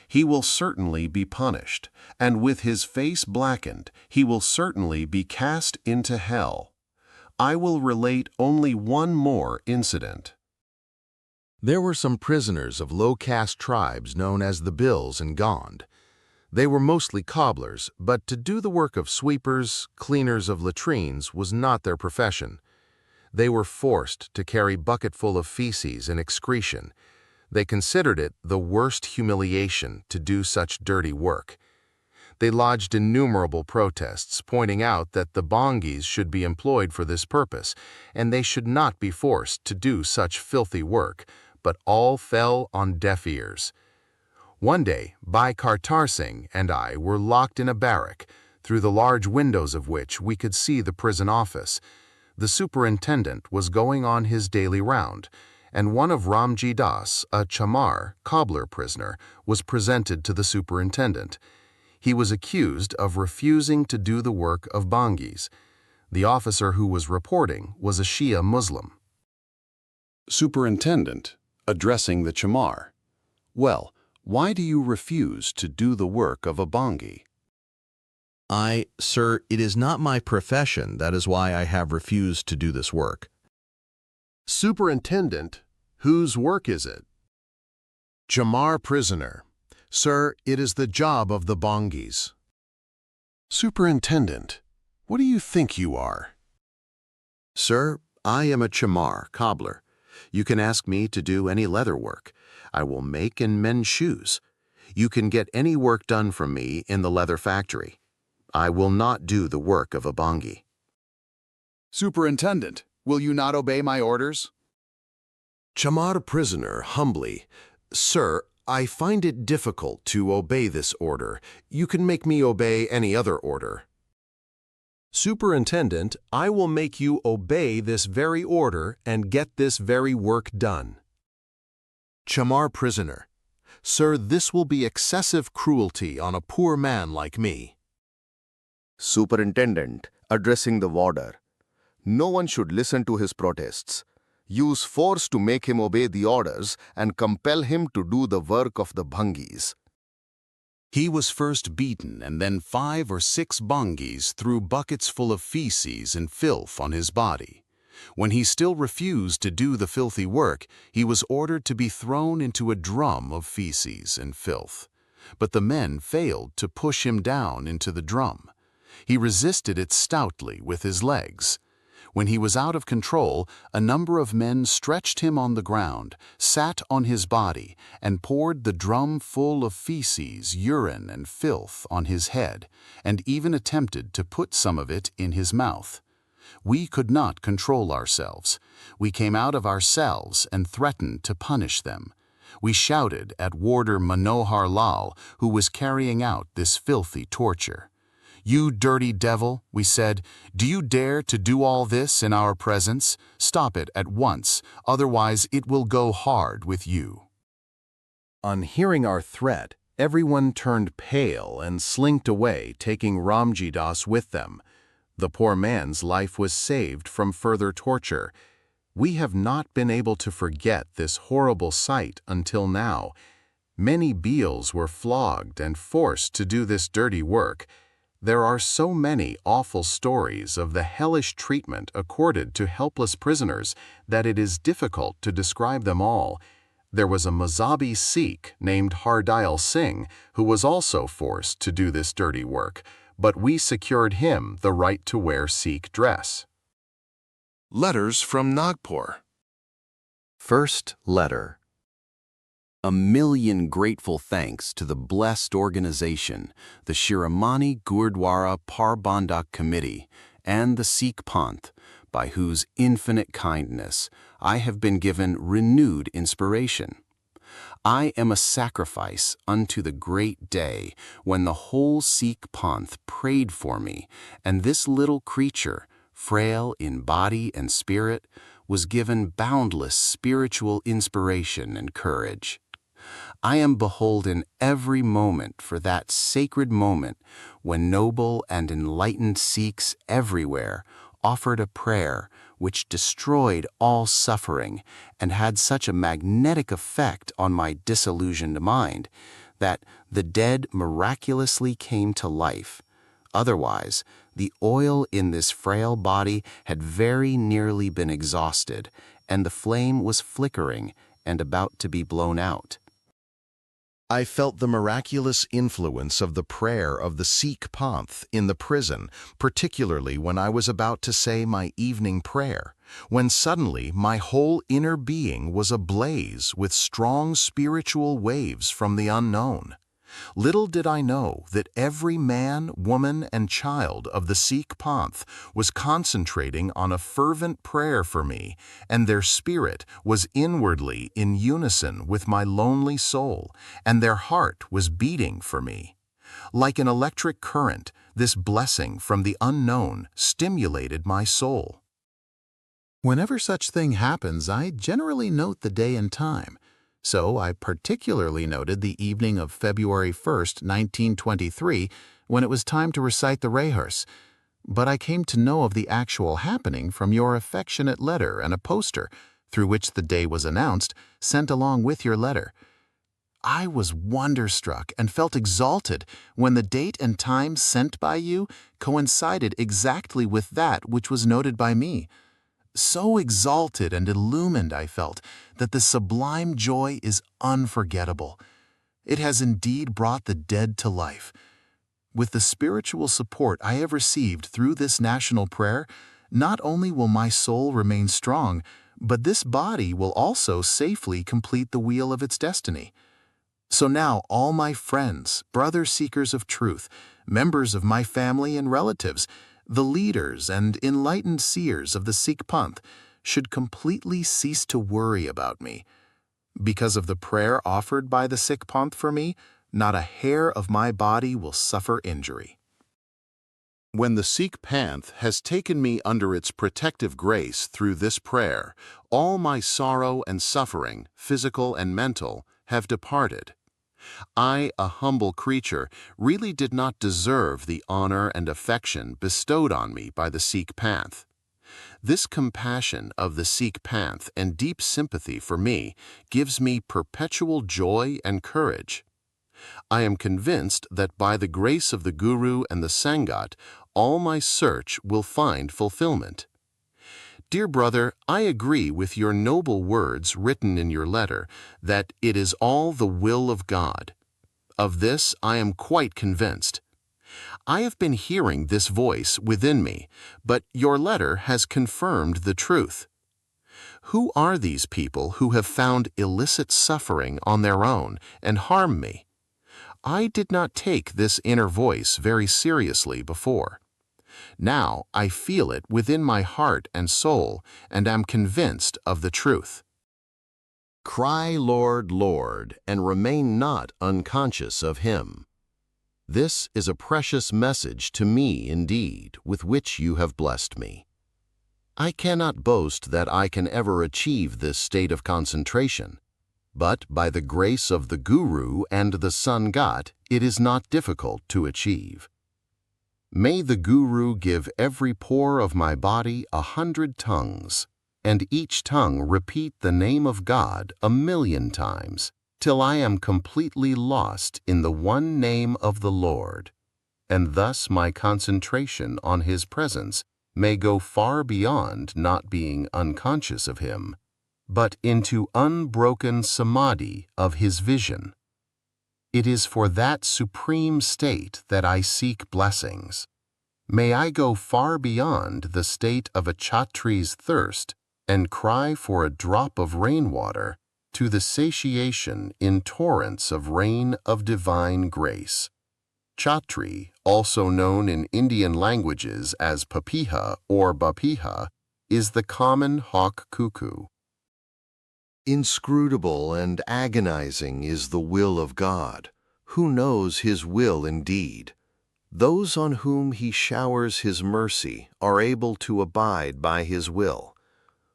he will certainly be punished, and with his face blackened, he will certainly be cast into hell. I will relate only one more incident. There were some prisoners of low-caste tribes known as the Bills and Gond. They were mostly cobblers, but to do the work of sweepers, cleaners of latrines was not their profession. They were forced to carry bucketful of feces and excretion. They considered it the worst humiliation to do such dirty work. They lodged innumerable protests, pointing out that the bongis should be employed for this purpose, and they should not be forced to do such filthy work, but all fell on deaf ears. One day, Bhai Kartar Singh and I were locked in a barrack, through the large windows of which we could see the prison office. The superintendent was going on his daily round, and one of Ramji Das, a chamar, cobbler prisoner, was presented to the superintendent. He was accused of refusing to do the work of bongis. The officer who was reporting was a Shia Muslim. Superintendent, addressing the chamar. Well, why do you refuse to do the work of a bongi? Sir, it is not my profession. That is why I have refused to do this work. Superintendent, whose work is it? Chamar prisoner. Sir, it is the job of the bongis. Superintendent, what do you think you are? Sir, I am a chamar, cobbler. You can ask me to do any leather work. I will make and mend shoes. You can get any work done from me in the leather factory. I will not do the work of a bongi. Superintendent, will you not obey my orders? Chamar prisoner, humbly. Sir, I find it difficult to obey this order. You can make me obey any other order. Superintendent, I will make you obey this very order and get this very work done. Chamar prisoner. Sir, this will be excessive cruelty on a poor man like me. Superintendent, addressing the warder. No one should listen to his protests. Use force to make him obey the orders and compel him to do the work of the bhangis. He was first beaten, and then 5 or 6 bongis threw buckets full of feces and filth on his body. When he still refused to do the filthy work, he was ordered to be thrown into a drum of feces and filth. But the men failed to push him down into the drum. He resisted it stoutly with his legs. When he was out of control, a number of men stretched him on the ground, sat on his body, and poured the drum full of feces, urine, and filth on his head, and even attempted to put some of it in his mouth. We could not control ourselves. We came out of our cells and threatened to punish them. We shouted at Warder Manohar Lal, who was carrying out this filthy torture. "You dirty devil," we said, "do you dare to do all this in our presence? Stop it at once, otherwise it will go hard with you." On hearing our threat, everyone turned pale and slinked away, taking Ramji Das with them. The poor man's life was saved from further torture. We have not been able to forget this horrible sight until now. Many Beals were flogged and forced to do this dirty work. There are so many awful stories of the hellish treatment accorded to helpless prisoners that it is difficult to describe them all. There was a Mazhabi Sikh named Hardail Singh who was also forced to do this dirty work, but we secured him the right to wear Sikh dress. Letters from Nagpur. First letter. A million grateful thanks to the blessed organization, the Shiromani Gurdwara Parbandhak Committee, and the Sikh Panth, by whose infinite kindness I have been given renewed inspiration. I am a sacrifice unto the great day when the whole Sikh Panth prayed for me, and this little creature, frail in body and spirit, was given boundless spiritual inspiration and courage. I am beholden every moment for that sacred moment when noble and enlightened Sikhs everywhere offered a prayer which destroyed all suffering and had such a magnetic effect on my disillusioned mind that the dead miraculously came to life. Otherwise, the oil in this frail body had very nearly been exhausted, and the flame was flickering and about to be blown out. I felt the miraculous influence of the prayer of the Sikh Panth in the prison, particularly when I was about to say my evening prayer, when suddenly my whole inner being was ablaze with strong spiritual waves from the unknown. Little did I know that every man, woman, and child of the Sikh Panth was concentrating on a fervent prayer for me, and their spirit was inwardly in unison with my lonely soul, and their heart was beating for me. Like an electric current, this blessing from the unknown stimulated my soul. Whenever such thing happens, I generally note the day and time. So I particularly noted the evening of February 1st, 1923, when it was time to recite the rehearse. But I came to know of the actual happening from your affectionate letter and a poster, through which the day was announced, sent along with your letter. I was wonderstruck and felt exalted when the date and time sent by you coincided exactly with that which was noted by me. So exalted and illumined I felt that the sublime joy is unforgettable. It has indeed brought the dead to life. With the spiritual support I have received through this national prayer, not only will my soul remain strong, but this body will also safely complete the wheel of its destiny. So now all my friends, brother seekers of truth, members of my family and relatives, the leaders and enlightened seers of the Sikh Panth should completely cease to worry about me. Because of the prayer offered by the Sikh Panth for me, not a hair of my body will suffer injury. When the Sikh Panth has taken me under its protective grace through this prayer, all my sorrow and suffering, physical and mental, have departed. I, a humble creature, really did not deserve the honor and affection bestowed on me by the Sikh Panth. This compassion of the Sikh Panth and deep sympathy for me gives me perpetual joy and courage. I am convinced that by the grace of the Guru and the Sangat, all my search will find fulfillment. Dear brother, I agree with your noble words written in your letter that it is all the will of God. Of this I am quite convinced. I have been hearing this voice within me, but your letter has confirmed the truth. Who are these people who have found illicit suffering on their own and harm me? I did not take this inner voice very seriously before. Now I feel it within my heart and soul and am convinced of the truth. Cry, Lord, Lord, and remain not unconscious of Him. This is a precious message to me indeed, with which you have blessed me. I cannot boast that I can ever achieve this state of concentration, but by the grace of the Guru and the Sangat, it is not difficult to achieve. May the Guru give every pore of my body 100 tongues, and each tongue repeat the name of God 1,000,000 times, till I am completely lost in the one name of the Lord, and thus my concentration on His presence may go far beyond not being unconscious of Him, but into unbroken samadhi of His vision. It is for that supreme state that I seek blessings. May I go far beyond the state of a Chatri's thirst and cry for a drop of rainwater to the satiation in torrents of rain of divine grace. Chatri, also known in Indian languages as papiha or bapiha, is the common hawk cuckoo. Inscrutable and agonizing is the will of God. Who knows His will indeed? Those on whom He showers His mercy are able to abide by His will.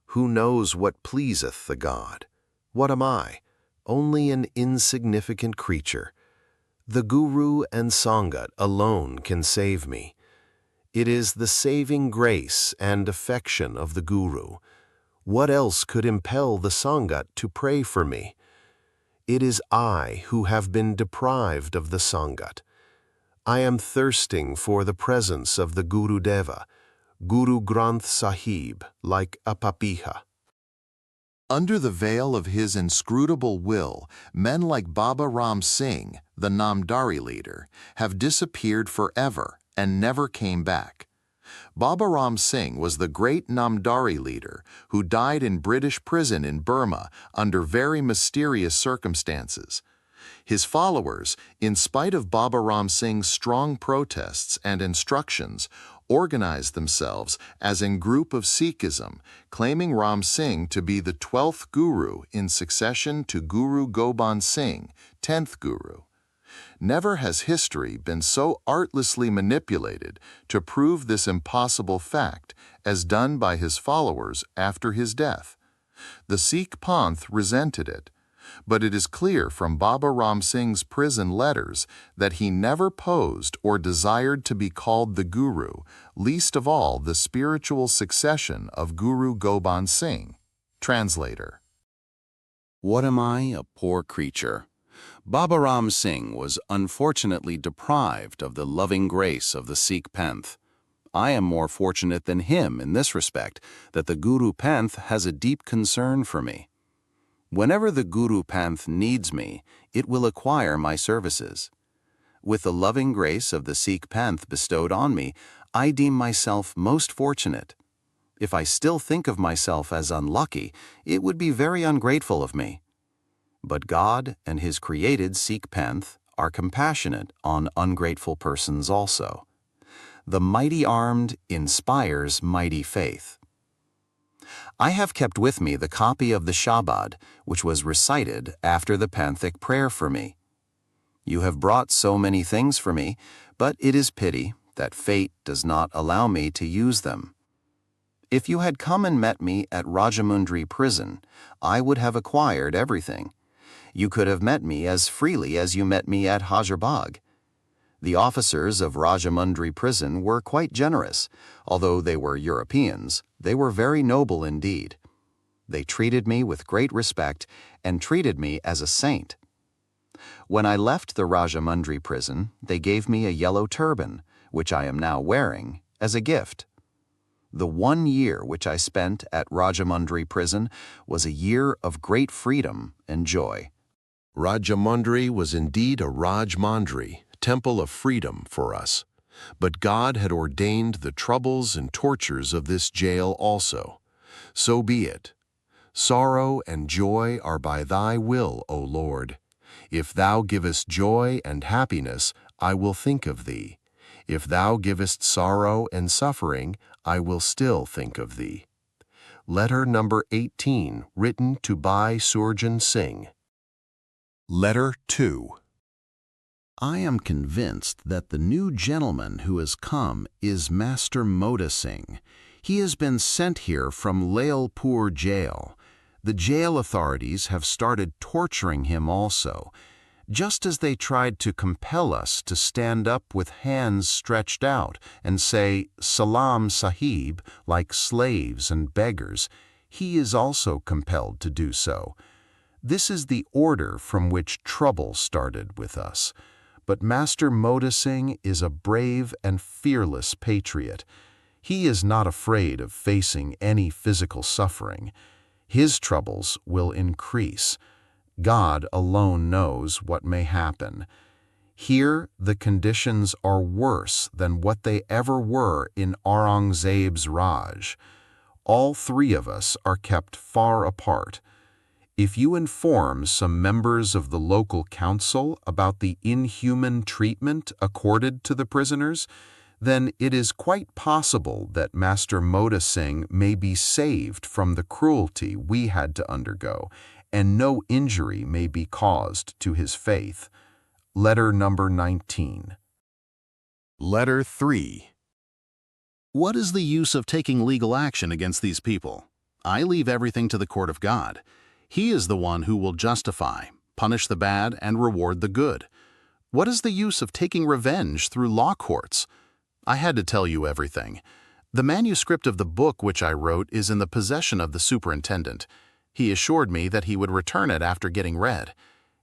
Who knows what pleaseth the God? What am I? Only an insignificant creature. The Guru and Sangat alone can save me. It is the saving grace and affection of the Guru. What else could impel the Sangat to pray for me? It is I who have been deprived of the Sangat. I am thirsting for the presence of the Guru Deva, Guru Granth Sahib, like a papiha. Under the veil of his inscrutable will, men like Baba Ram Singh, the Namdari leader, have disappeared forever and never came back. Baba Ram Singh was the great Namdari leader who died in British prison in Burma under very mysterious circumstances. His followers, in spite of Baba Ram Singh's strong protests and instructions, organized themselves as a group of Sikhism, claiming Ram Singh to be the 12th Guru in succession to Guru Gobind Singh, 10th Guru. Never has history been so artlessly manipulated to prove this impossible fact as done by his followers after his death. The Sikh Panth resented it, but it is clear from Baba Ram Singh's prison letters that he never posed or desired to be called the Guru, least of all the spiritual succession of Guru Gobind Singh. Translator. What am I, a poor creature? Baba Ram Singh was unfortunately deprived of the loving grace of the Sikh Panth. I am more fortunate than him in this respect, that the Guru Panth has a deep concern for me. Whenever the Guru Panth needs me, it will acquire my services. With the loving grace of the Sikh Panth bestowed on me, I deem myself most fortunate. If I still think of myself as unlucky, it would be very ungrateful of me. But God and His created Sikh Panth are compassionate on ungrateful persons also. The mighty armed inspires mighty faith. I have kept with me the copy of the Shabad, which was recited after the Panthic prayer for me. You have brought so many things for me, but it is pity that fate does not allow me to use them. If you had come and met me at Rajamundry prison, I would have acquired everything. You could have met me as freely as you met me at Hajarbagh. The officers of Rajamundry prison were quite generous. Although they were Europeans, they were very noble indeed. They treated me with great respect and treated me as a saint. When I left the Rajamundry prison, they gave me a yellow turban, which I am now wearing, as a gift. The 1 year which I spent at Rajamundry prison was a year of great freedom and joy. Rajamundry was indeed a Rajmandry, temple of freedom for us. But God had ordained the troubles and tortures of this jail also. So be it. Sorrow and joy are by thy will, O Lord. If thou givest joy and happiness, I will think of thee. If thou givest sorrow and suffering, I will still think of thee. Letter number 18, written to Bhai Surjan Singh. Letter 2. I am convinced that the new gentleman who has come is Master Mota Singh. He has been sent here from Lalpur jail. The jail authorities have started torturing him also, just as they tried to compel us to stand up with hands stretched out and say, Salam Sahib, like slaves and beggars. He is also compelled to do so. This is the order from which trouble started with us. But Master Mota Singh is a brave and fearless patriot. He is not afraid of facing any physical suffering. His troubles will increase. God alone knows what may happen. Here the conditions are worse than what they ever were in Aurangzeb's Raj. All three of us are kept far apart. If you inform some members of the local council about the inhuman treatment accorded to the prisoners, then it is quite possible that Master Mota Singh may be saved from the cruelty we had to undergo, and no injury may be caused to his faith. Letter number 19. Letter 3. What is the use of taking legal action against these people? I leave everything to the court of God. He is the one who will justify, punish the bad, and reward the good. What is the use of taking revenge through law courts? I had to tell you everything. The manuscript of the book which I wrote is in the possession of the superintendent. He assured me that he would return it after getting read.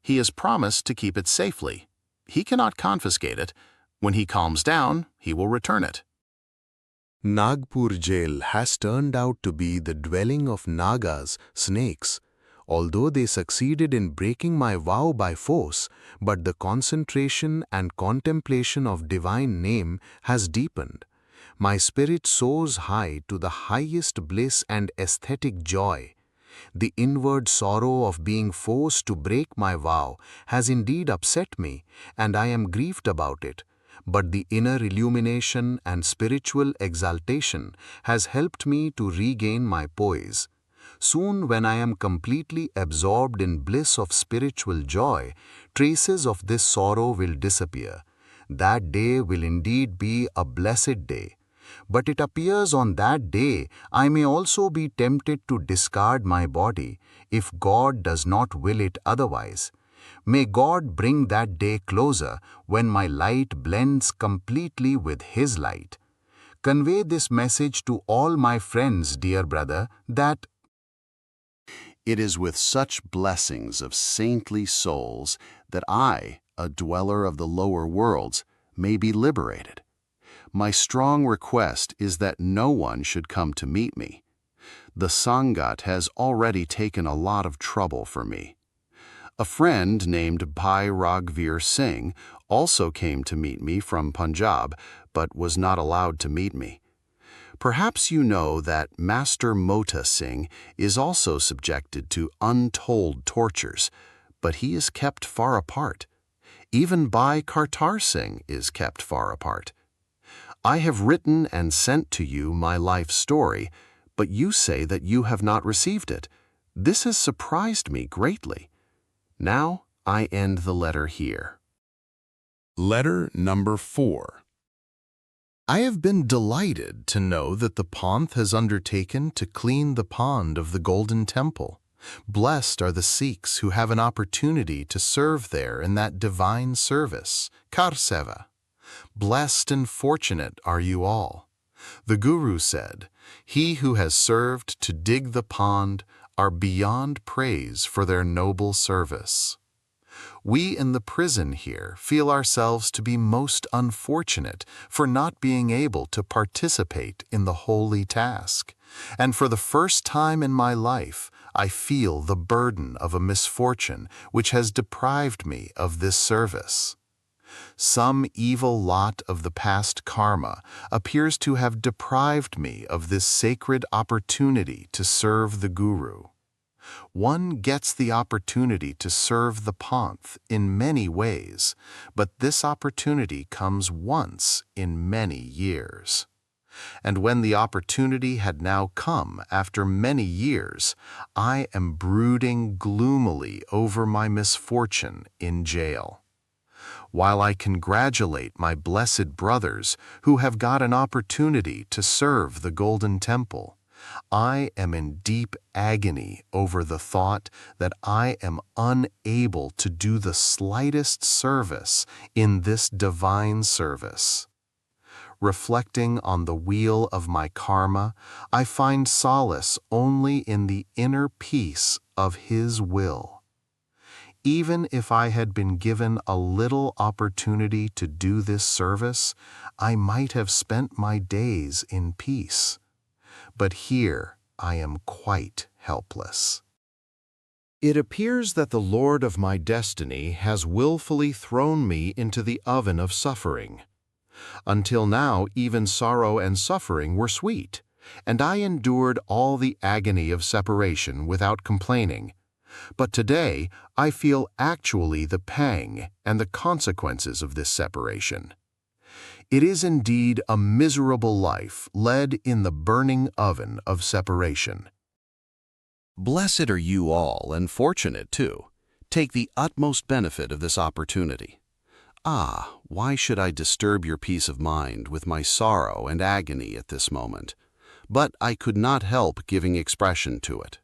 He has promised to keep it safely. He cannot confiscate it. When he calms down, he will return it. Nagpur jail has turned out to be the dwelling of Nagas, snakes. Although they succeeded in breaking my vow by force, but the concentration and contemplation of divine name has deepened. My spirit soars high to the highest bliss and aesthetic joy. The inward sorrow of being forced to break my vow has indeed upset me, and I am grieved about it. But the inner illumination and spiritual exaltation has helped me to regain my poise. Soon, when I am completely absorbed in bliss of spiritual joy, traces of this sorrow will disappear. That day will indeed be a blessed day. But it appears on that day I may also be tempted to discard my body, if God does not will it otherwise. May God bring that day closer when my light blends completely with His light. Convey this message to all my friends, dear brother, that it is with such blessings of saintly souls that I, a dweller of the lower worlds, may be liberated. My strong request is that no one should come to meet me. The Sangat has already taken a lot of trouble for me. A friend named Bhai Raghveer Singh also came to meet me from Punjab, but was not allowed to meet me. Perhaps you know that Master Mota Singh is also subjected to untold tortures, but he is kept far apart. Even Bhai Kartar Singh is kept far apart. I have written and sent to you my life story, but you say that you have not received it. This has surprised me greatly. Now I end the letter here. Letter number 4. I have been delighted to know that the Panth has undertaken to clean the pond of the Golden Temple. Blessed are the Sikhs who have an opportunity to serve there in that divine service, Kar Seva. Blessed and fortunate are you all. The Guru said, "He who has served to dig the pond are beyond praise for their noble service." We in the prison here feel ourselves to be most unfortunate for not being able to participate in the holy task, and for the first time in my life I feel the burden of a misfortune which has deprived me of this service. Some evil lot of the past karma appears to have deprived me of this sacred opportunity to serve the Guru. One gets the opportunity to serve the Panth in many ways, but this opportunity comes once in many years. And when the opportunity had now come after many years, I am brooding gloomily over my misfortune in jail. While I congratulate my blessed brothers who have got an opportunity to serve the Golden Temple, I am in deep agony over the thought that I am unable to do the slightest service in this divine service. Reflecting on the wheel of my karma, I find solace only in the inner peace of His will. Even if I had been given a little opportunity to do this service, I might have spent my days in peace. But here I am quite helpless. It appears that the Lord of my destiny has willfully thrown me into the oven of suffering. Until now, even sorrow and suffering were sweet, and I endured all the agony of separation without complaining. But today I feel actually the pang and the consequences of this separation. It is indeed a miserable life led in the burning oven of separation. Blessed are you all, and fortunate too. Take the utmost benefit of this opportunity. Ah, why should I disturb your peace of mind with my sorrow and agony at this moment? But I could not help giving expression to it.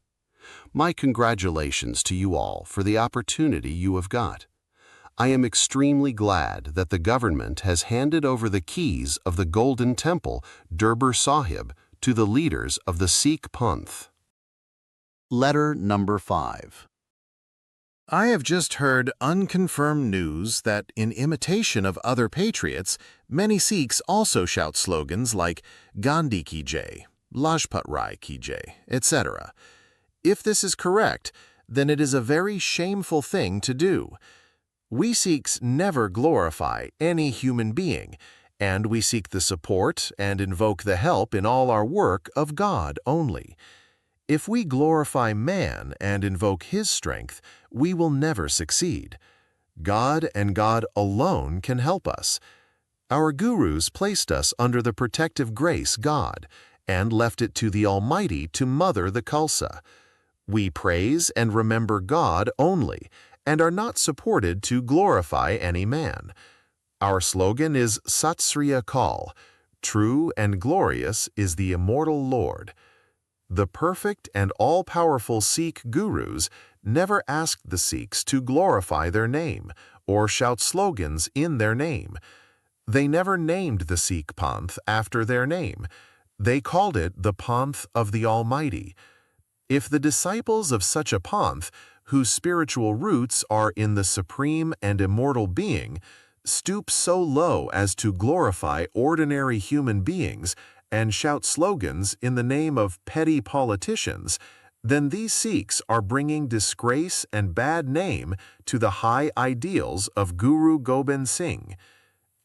My congratulations to you all for the opportunity you have got. I am extremely glad that the government has handed over the keys of the Golden Temple, Durbar Sahib, to the leaders of the Sikh Panth. Letter number 5. I have just heard unconfirmed news that, in imitation of other patriots, many Sikhs also shout slogans like Gandhi ki jai, Lajpat Rai ki jai, etc. If this is correct, then it is a very shameful thing to do. We Sikhs never glorify any human being, and we seek the support and invoke the help in all our work of God only. If we glorify man and invoke his strength, we will never succeed. God and God alone can help us. Our gurus placed us under the protective grace God and left it to the Almighty to mother the Khalsa. We praise and remember God only and are not supported to glorify any man. Our slogan is Sat Sri Akal, true and glorious is the immortal Lord. The perfect and all-powerful Sikh gurus never asked the Sikhs to glorify their name or shout slogans in their name. They never named the Sikh Panth after their name. They called it the Panth of the Almighty. If the disciples of such a Panth, whose spiritual roots are in the supreme and immortal being, stoop so low as to glorify ordinary human beings and shout slogans in the name of petty politicians, then these Sikhs are bringing disgrace and bad name to the high ideals of Guru Gobind Singh.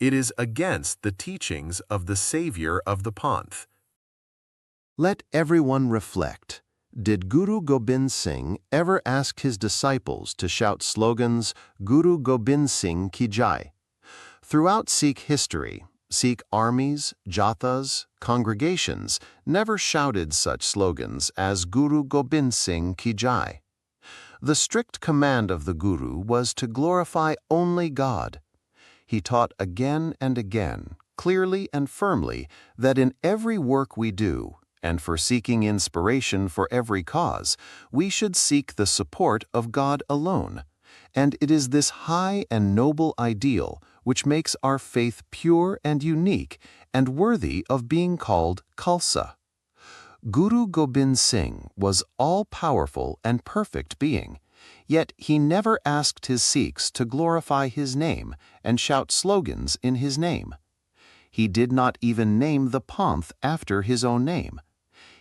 It is against the teachings of the Savior of the Panth. Let everyone reflect. Did Guru Gobind Singh ever ask his disciples to shout slogans Guru Gobind Singh Ki Jai? Throughout Sikh history, Sikh armies, jathas, congregations never shouted such slogans as Guru Gobind Singh Ki Jai. The strict command of the Guru was to glorify only God. He taught again and again, clearly and firmly, that in every work we do, and for seeking inspiration for every cause, we should seek the support of God alone. And it is this high and noble ideal which makes our faith pure and unique and worthy of being called Khalsa. Guru Gobind Singh was all-powerful and perfect being, yet he never asked his Sikhs to glorify his name and shout slogans in his name. He did not even name the Panth after his own name.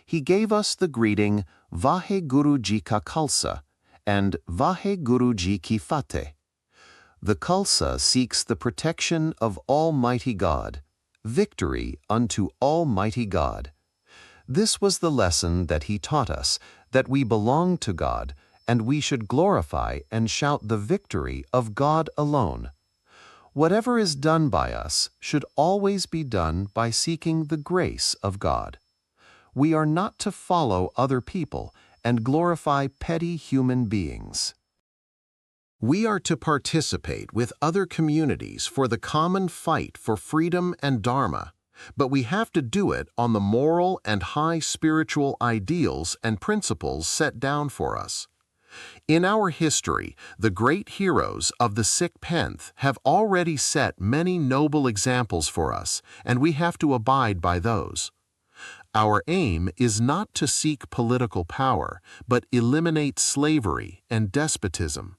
He gave us the greeting Vahe Guru Ji Ka Khalsa and Vahe Guru Ji Ki Fateh. The Khalsa seeks the protection of Almighty God, victory unto Almighty God. This was the lesson that he taught us, that we belong to God, and we should glorify and shout the victory of God alone. Whatever is done by us should always be done by seeking the grace of God. We are not to follow other people and glorify petty human beings. We are to participate with other communities for the common fight for freedom and dharma, but we have to do it on the moral and high spiritual ideals and principles set down for us. In our history, the great heroes of the Sikh Panth have already set many noble examples for us, and we have to abide by those. Our aim is not to seek political power, but eliminate slavery and despotism.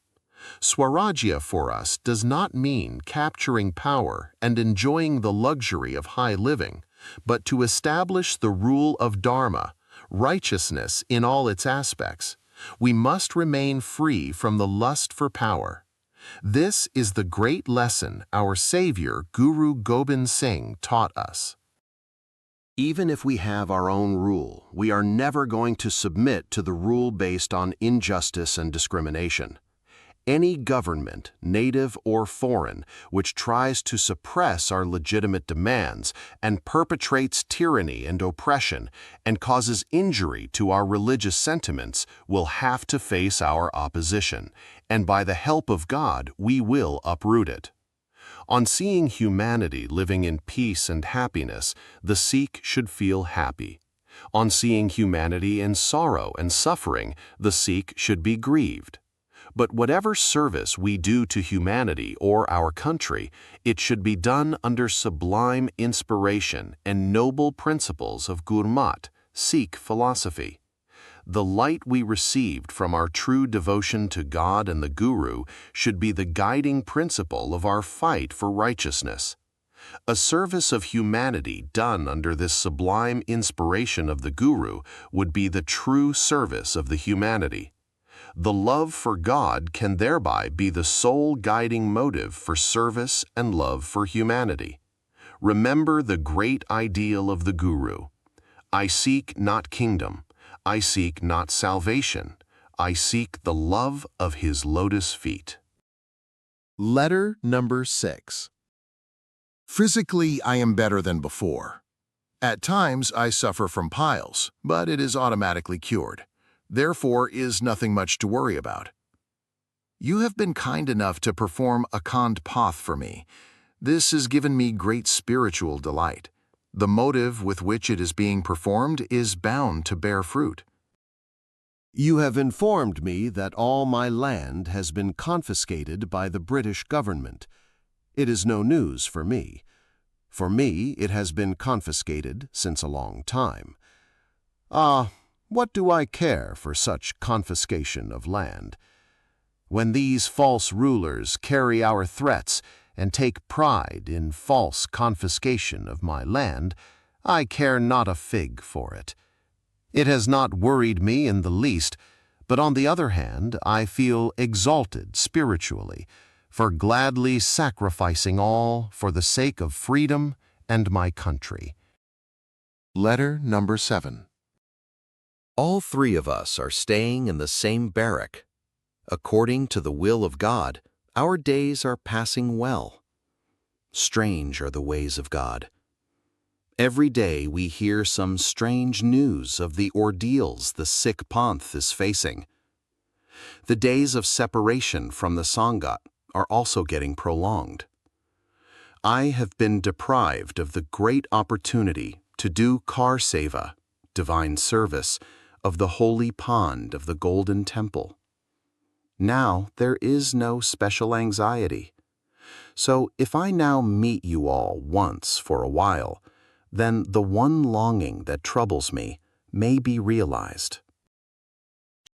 Swarajya for us does not mean capturing power and enjoying the luxury of high living, but to establish the rule of dharma, righteousness in all its aspects. We must remain free from the lust for power. This is the great lesson our Savior Guru Gobind Singh taught us. Even if we have our own rule, we are never going to submit to the rule based on injustice and discrimination. Any government, native or foreign, which tries to suppress our legitimate demands and perpetrates tyranny and oppression and causes injury to our religious sentiments will have to face our opposition, and by the help of God we will uproot it. On seeing humanity living in peace and happiness, the Sikh should feel happy. On seeing humanity in sorrow and suffering, the Sikh should be grieved. But whatever service we do to humanity or our country, it should be done under sublime inspiration and noble principles of Gurmat, Sikh philosophy. The light we received from our true devotion to God and the Guru should be the guiding principle of our fight for righteousness. A service of humanity done under this sublime inspiration of the Guru would be the true service of the humanity. The love for God can thereby be the sole guiding motive for service and love for humanity. Remember the great ideal of the Guru. I seek not kingdom, I seek not salvation, I seek the love of his lotus feet. Letter number 6. Physically, I am better than before. At times, I suffer from piles, but it is automatically cured. Therefore, is nothing much to worry about. You have been kind enough to perform a Akand Path for me. This has given me great spiritual delight. The motive with which it is being performed is bound to bear fruit. You have informed me that all my land has been confiscated by the British government. It is no news for me. For me, it has been confiscated since a long time. Ah, what do I care for such confiscation of land? When these false rulers carry our threats and take pride in false confiscation of my land, I care not a fig for it. It has not worried me in the least, but on the other hand, I feel exalted spiritually for gladly sacrificing all for the sake of freedom and my country. Letter number 7. All three of us are staying in the same barrack. According to the will of God, our days are passing well. Strange are the ways of God. Every day we hear some strange news of the ordeals the Sikh Panth is facing. The days of separation from the Sangat are also getting prolonged. I have been deprived of the great opportunity to do Kar Seva, divine service, of the holy pond of the Golden Temple. Now there is no special anxiety. So if I now meet you all once for a while, then the one longing that troubles me may be realized.